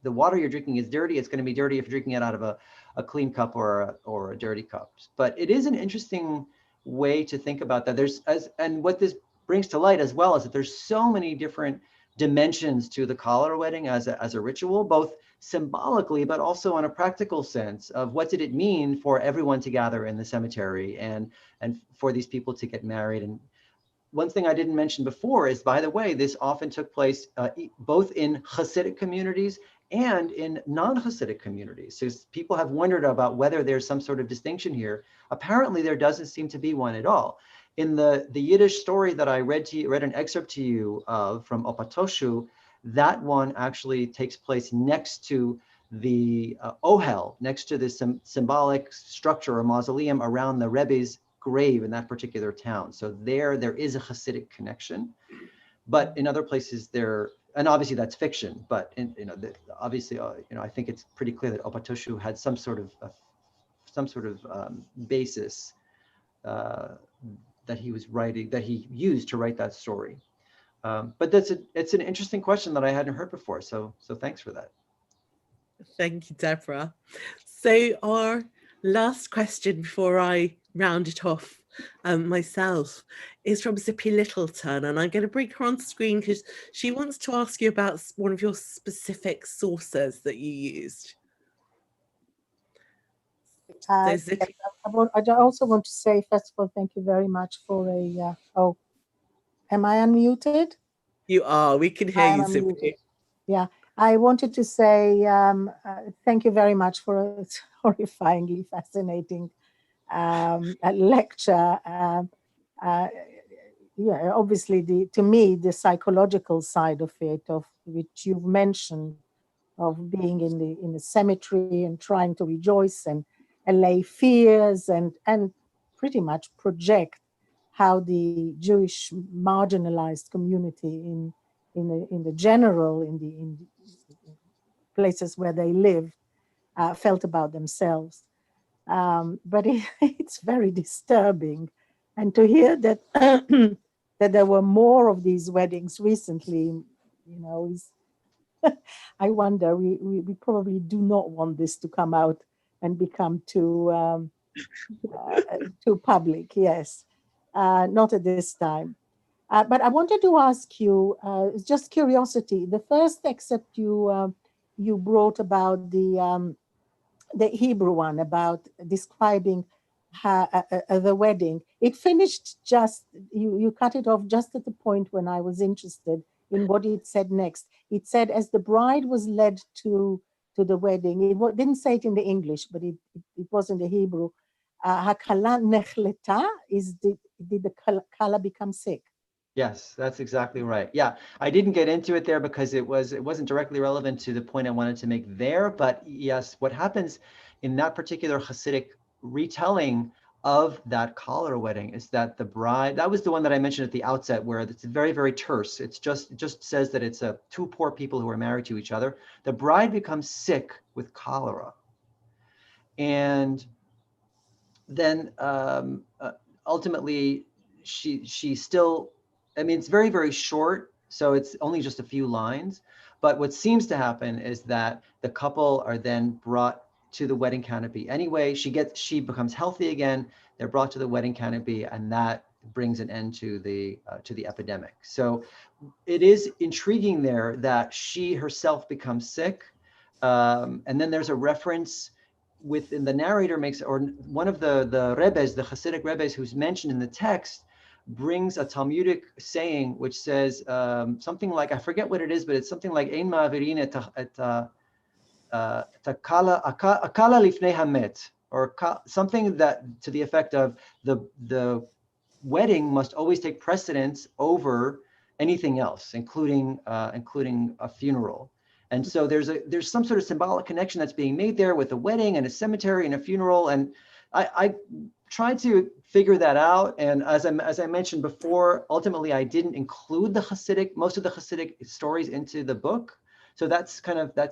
the water you're drinking is dirty, it's going to be dirty if you're drinking it out of a clean cup or a dirty cup. But it is an interesting way to think about that. And what this brings to light as well is that there's so many different dimensions to the Cholera Wedding as a ritual, both symbolically, but also in a practical sense of what did it mean for everyone to gather in the cemetery and for these people to get married. And one thing I didn't mention before is, by the way, this often took place both in Hasidic communities and in non-Hasidic communities. So people have wondered about whether there's some sort of distinction here. Apparently there doesn't seem to be one at all. In the Yiddish story that I read an excerpt to you of from Opatoshu, that one actually takes place next to the Ohel, next to this symbolic structure or mausoleum around the Rebbe's grave in that particular town. So there is a Hasidic connection, but in other places and obviously that's fiction, but obviously, I think it's pretty clear that Opatoshu had some sort of basis that he was writing, that he used to write that story. But it's an interesting question that I hadn't heard before. So thanks for that. Thank you, Deborah. So our last question before I round it off myself is from Zippy Littleton, and I'm going to bring her on screen because she wants to ask you about one of your specific sources that you used. I also want to say, first of all, thank you very much for am I unmuted? You are, we can hear you, Zippy. Yeah, I wanted to say thank you very much for a horrifyingly fascinating lecture. Yeah, obviously, to me, the psychological side of it, of which you've mentioned, of being in the cemetery and trying to rejoice and allay fears and pretty much project how the Jewish marginalized community in the general, in the places where they live, felt about themselves. But it's very disturbing. And to hear that that there were more of these weddings recently, is I wonder, we probably do not want this to come out and become too public. Yes, not at this time. But I wanted to ask you, just curiosity. The first excerpt you brought about the Hebrew one, about describing the wedding. It finished you cut it off just at the point when I was interested in what it said next. It said, as the bride was led to the wedding, it didn't say it in the English, but it was in the Hebrew. Hakala nechleta is did the kala become sick? Yes, that's exactly right. Yeah, I didn't get into it there because it wasn't directly relevant to the point I wanted to make there. But yes, what happens in that particular Hasidic retelling of that cholera wedding is that the bride, that was the one that I mentioned at the outset, where it's very, very terse. It just says that it's two poor people who are married to each other. The bride becomes sick with cholera, and then ultimately she still, I mean, it's very, very short, so it's only just a few lines. But what seems to happen is that the couple are then brought to the wedding canopy. Anyway, she becomes healthy again. They're brought to the wedding canopy, and that brings an end to the epidemic. So it is intriguing there that she herself becomes sick, and then there's a reference within the narrator makes, or one of the Rebbes, the Hasidic Rebbes who's mentioned in the text, brings a Talmudic saying which says something like, I forget what it is, but it's something like Ein ma'avirin et akala lifnei hamet, or something that to the effect of the wedding must always take precedence over anything else, including a funeral. And so there's some sort of symbolic connection that's being made there with a wedding and a cemetery and a funeral. And I tried to figure that out. And as I mentioned before, ultimately I didn't include most of the Hasidic stories into the book. So that's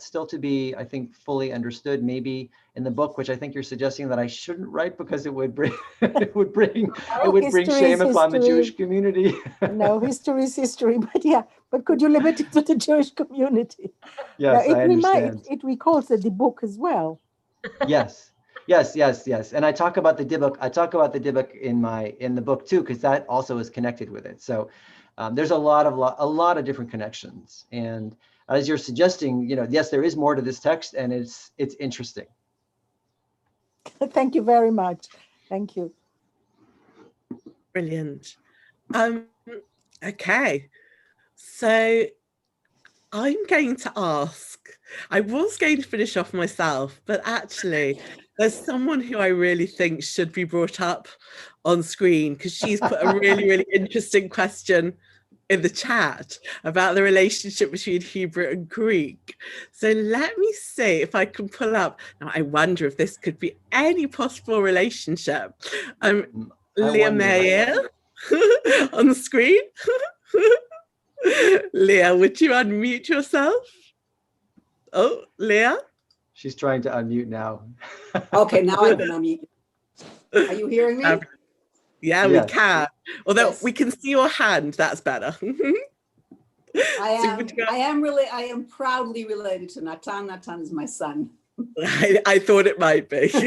still to be, I think, fully understood maybe in the book, which I think you're suggesting that I shouldn't write because it would bring shame upon the Jewish community. No, history is history, but yeah, but could you limit it to the Jewish community? Yes, I understand. It recalls the book as well. Yes. And I talk about the Dibbuk in the book too, because that also is connected with it. So there's a lot of different connections. And as you're suggesting, yes, there is more to this text, and it's interesting. Thank you very much. Thank you. Brilliant. Okay, so I'm going to ask, I was going to finish off myself, but actually there's someone who I really think should be brought up on screen, because she's put a really, really interesting question in the chat about the relationship between Hebrew and Greek. So let me see if I can pull up. Now, I wonder if this could be any possible relationship. Leah Meir on the screen. Leah, would you unmute yourself? Oh, Leah? She's trying to unmute now. Okay, now I can unmute. Are you hearing me? Yeah, yes. We can. Although we can see your hand, that's better. I am proudly related to Natan. Natan is my son. I thought it might be. So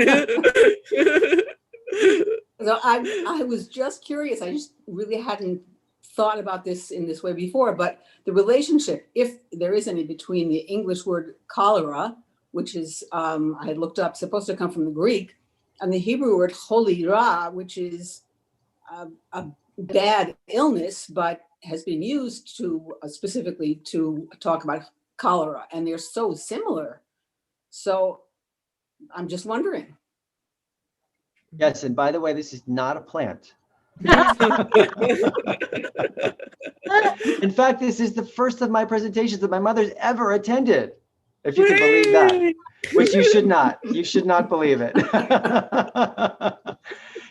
I was just curious. I just really hadn't thought about this in this way before, but the relationship, if there is any, between the English word cholera, which is, I had looked up, supposed to come from the Greek, and the Hebrew word cholera, which is a bad illness, but has been used to specifically to talk about cholera, and they're so similar. So I'm just wondering. Yes, and by the way, this is not a plant. In fact, this is the first of my presentations that my mother's ever attended, if you can believe that, which you should not. You should not believe it.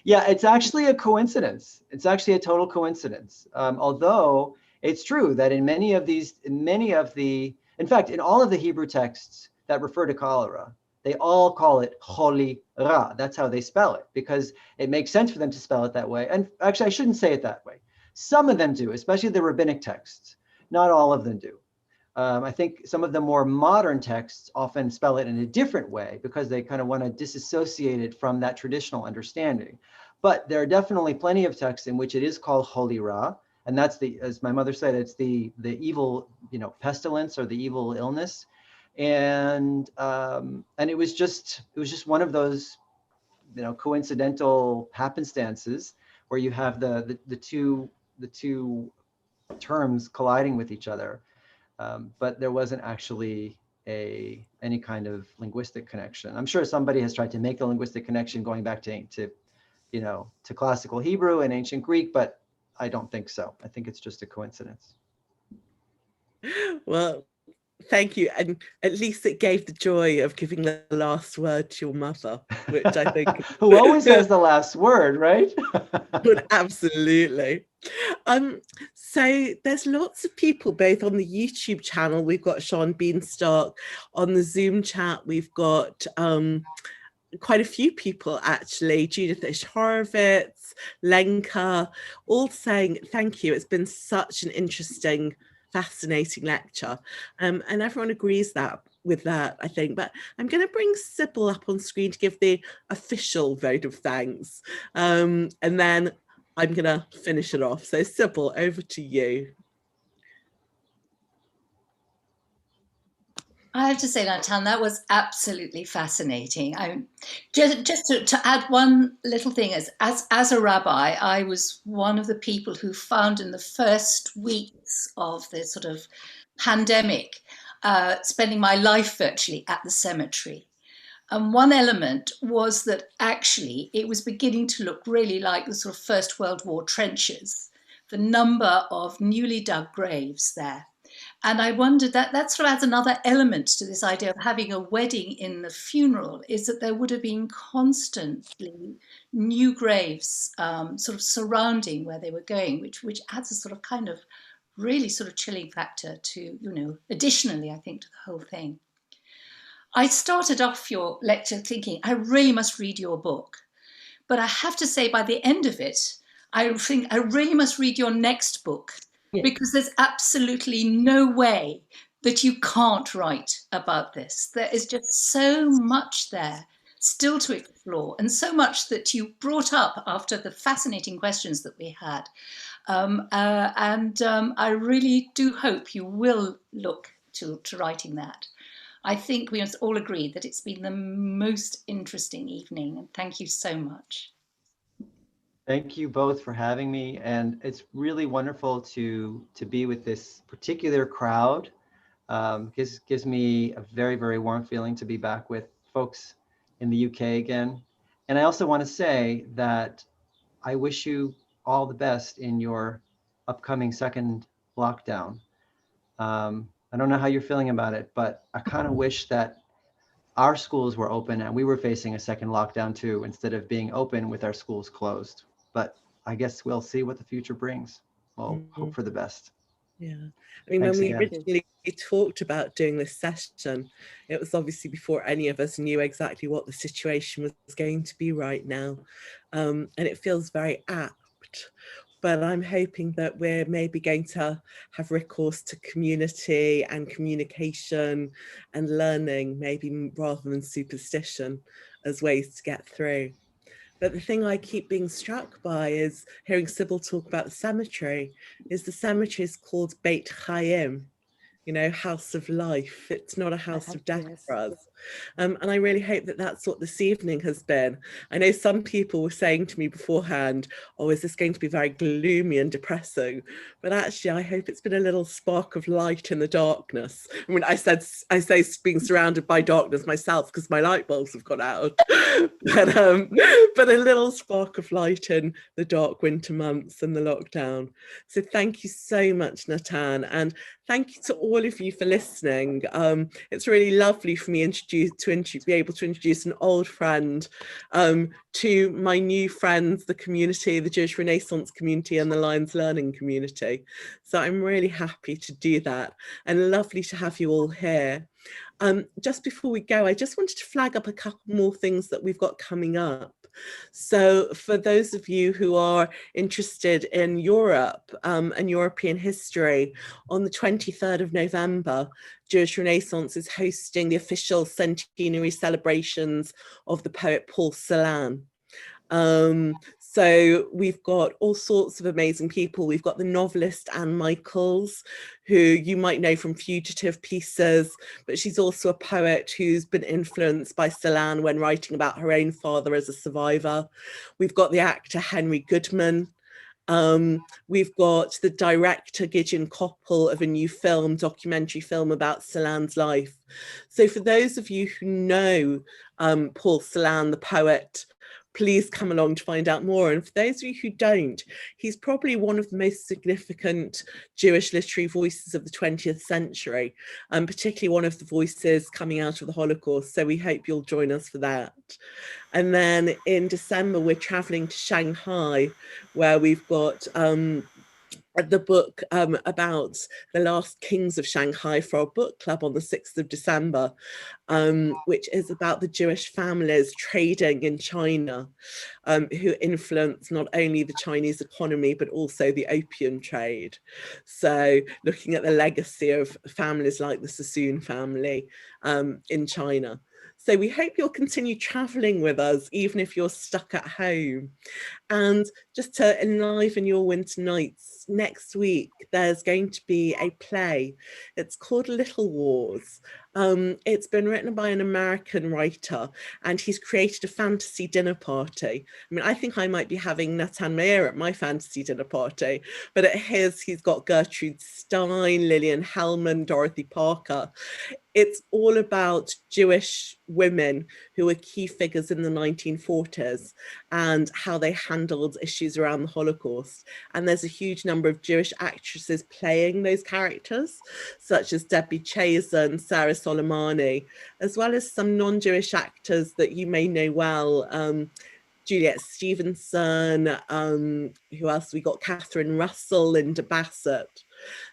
Yeah, it's actually a coincidence. It's actually a total coincidence. Although it's true that in in fact, in all of the Hebrew texts that refer to cholera, they all call it cholera. That's how they spell it, because it makes sense for them to spell it that way. And actually, I shouldn't say it that way. Some of them do, especially the rabbinic texts. Not all of them do. I think some of the more modern texts often spell it in a different way because they kind of want to disassociate it from that traditional understanding. But there are definitely plenty of texts in which it is called cholera, and that's as my mother said, it's the evil, pestilence or the evil illness. And it was just one of those, coincidental happenstances where you have the two terms colliding with each other. But there wasn't actually any kind of linguistic connection. I'm sure somebody has tried to make a linguistic connection going back to you know, to classical Hebrew and ancient Greek, but I don't think so. I think it's just a coincidence. Well, thank you. And at least it gave the joy of giving the last word to your mother, which I think who always has the last word, right? Absolutely. So there's lots of people both on the YouTube channel. We've got Sean Beanstalk. On the Zoom chat, we've got quite a few people actually, Judith Ish Horowitz, Lenka, all saying thank you. It's been such an interesting, fascinating lecture. And everyone agrees with that, I think. But I'm going to bring Sybil up on screen to give the official vote of thanks. And then I'm going to finish it off. So Sybil, over to you. I have to say, Natan, that was absolutely fascinating. Just to add one little thing, as a rabbi, I was one of the people who found in the first weeks of the sort of pandemic, spending my life virtually at the cemetery. And one element was that actually it was beginning to look really like the sort of First World War trenches, the number of newly dug graves there. And I wondered that sort of adds another element to this idea of having a wedding in the funeral, is that there would have been constantly new graves sort of surrounding where they were going, which adds a sort of kind of really sort of chilling factor to, you know, additionally, I think, to the whole thing. I started off your lecture thinking, I really must read your book. But I have to say, by the end of it, I think I really must read your next book. Yeah. Because there's absolutely no way that you can't write about this. There is just so much there still to explore, and so much that you brought up after the fascinating questions that we had. I really do hope you will look to writing that. I think we must all agree that it's been the most interesting evening, and thank you so much. Thank you both for having me, and it's really wonderful to be with this particular crowd. Gives me a very, very warm feeling to be back with folks in the UK again. And I also want to say that I wish you all the best in your upcoming second lockdown. I don't know how you're feeling about it, but I kind of wish that our schools were open and we were facing a second lockdown too, instead of being open with our schools closed. But I guess we'll see what the future brings. We'll hope for the best. Yeah. I mean, when we originally talked about doing this session, it was obviously before any of us knew exactly what the situation was going to be right now. And it feels very apt. But I'm hoping that we're maybe going to have recourse to community and communication and learning, maybe rather than superstition, as ways to get through. But the thing I keep being struck by is hearing Sybil talk about the cemetery, is the cemetery is called Beit Chaim, you know, house of life. It's not a house of death for us. And I really hope that that's what this evening has been. I know some people were saying to me beforehand, oh, is this going to be very gloomy and depressing? But actually, I hope it's been a little spark of light in the darkness. I mean, I say being surrounded by darkness myself because my light bulbs have gone out. but a little spark of light in the dark winter months and the lockdown. So thank you so much, Natan. And thank you to all of you for listening. It's really lovely for me to be able to introduce an old friend to my new friends, the community, the Jewish Renaissance community and the Lyons Learning community. So I'm really happy to do that, and lovely to have you all here. Just before we go, I just wanted to flag up a couple more things that we've got coming up. So for those of you who are interested in Europe and European history, on the 23rd of November, Jewish Renaissance is hosting the official centenary celebrations of the poet Paul Celan. So we've got all sorts of amazing people. We've got the novelist Anne Michaels, who you might know from fugitive pieces, but she's also a poet who's been influenced by Celan when writing about her own father as a survivor. We've got the actor Henry Goodman. We've got the director Gideon Koppel of a new documentary film about Celan's life. So for those of you who know Paul Celan, the poet, please come along to find out more. And for those of you who don't, he's probably one of the most significant Jewish literary voices of the 20th century, and particularly one of the voices coming out of the Holocaust. So we hope you'll join us for that. And then in December, we're traveling to Shanghai, where we've got the book about the last kings of Shanghai for our book club on the 6th of December, which is about the Jewish families trading in China, who influence not only the Chinese economy, but also the opium trade. So looking at the legacy of families like the Sassoon family in China. So we hope you'll continue traveling with us, even if you're stuck at home. And just to enliven your winter nights, next week, there's going to be a play. It's called Little Wars. It's been written by an American writer, and he's created a fantasy dinner party. I mean, I think I might be having Natan Meir at my fantasy dinner party, but at his, he's got Gertrude Stein, Lillian Hellman, Dorothy Parker. It's all about Jewish women who were key figures in the 1940s and how they handled issues around the Holocaust. And there's a huge number of Jewish actresses playing those characters, such as Debbie Chazen, Sarah Soleimani, as well as some non-Jewish actors that you may know well, Juliet Stevenson, who else we got? Catherine Russell, Linda Bassett.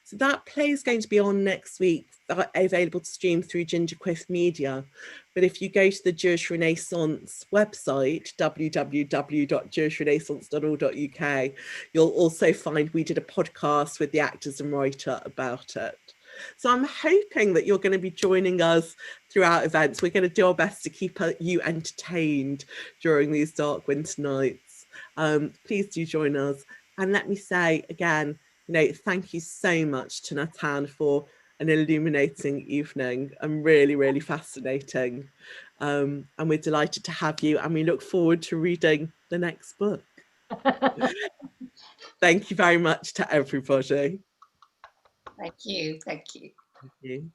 So that play is going to be on next week, available to stream through Gingerquiff Media. But if you go to the Jewish Renaissance website, www.jewishrenaissance.org.uk, you'll also find we did a podcast with the actors and writer about it. So I'm hoping that you're going to be joining us throughout events. We're going to do our best to keep you entertained during these dark winter nights. Please do join us. And let me say again, thank you so much to Natan for an illuminating evening and really, really fascinating. And we're delighted to have you, and we look forward to reading the next book. Thank you very much to everybody. Thank you. Thank you. Thank you.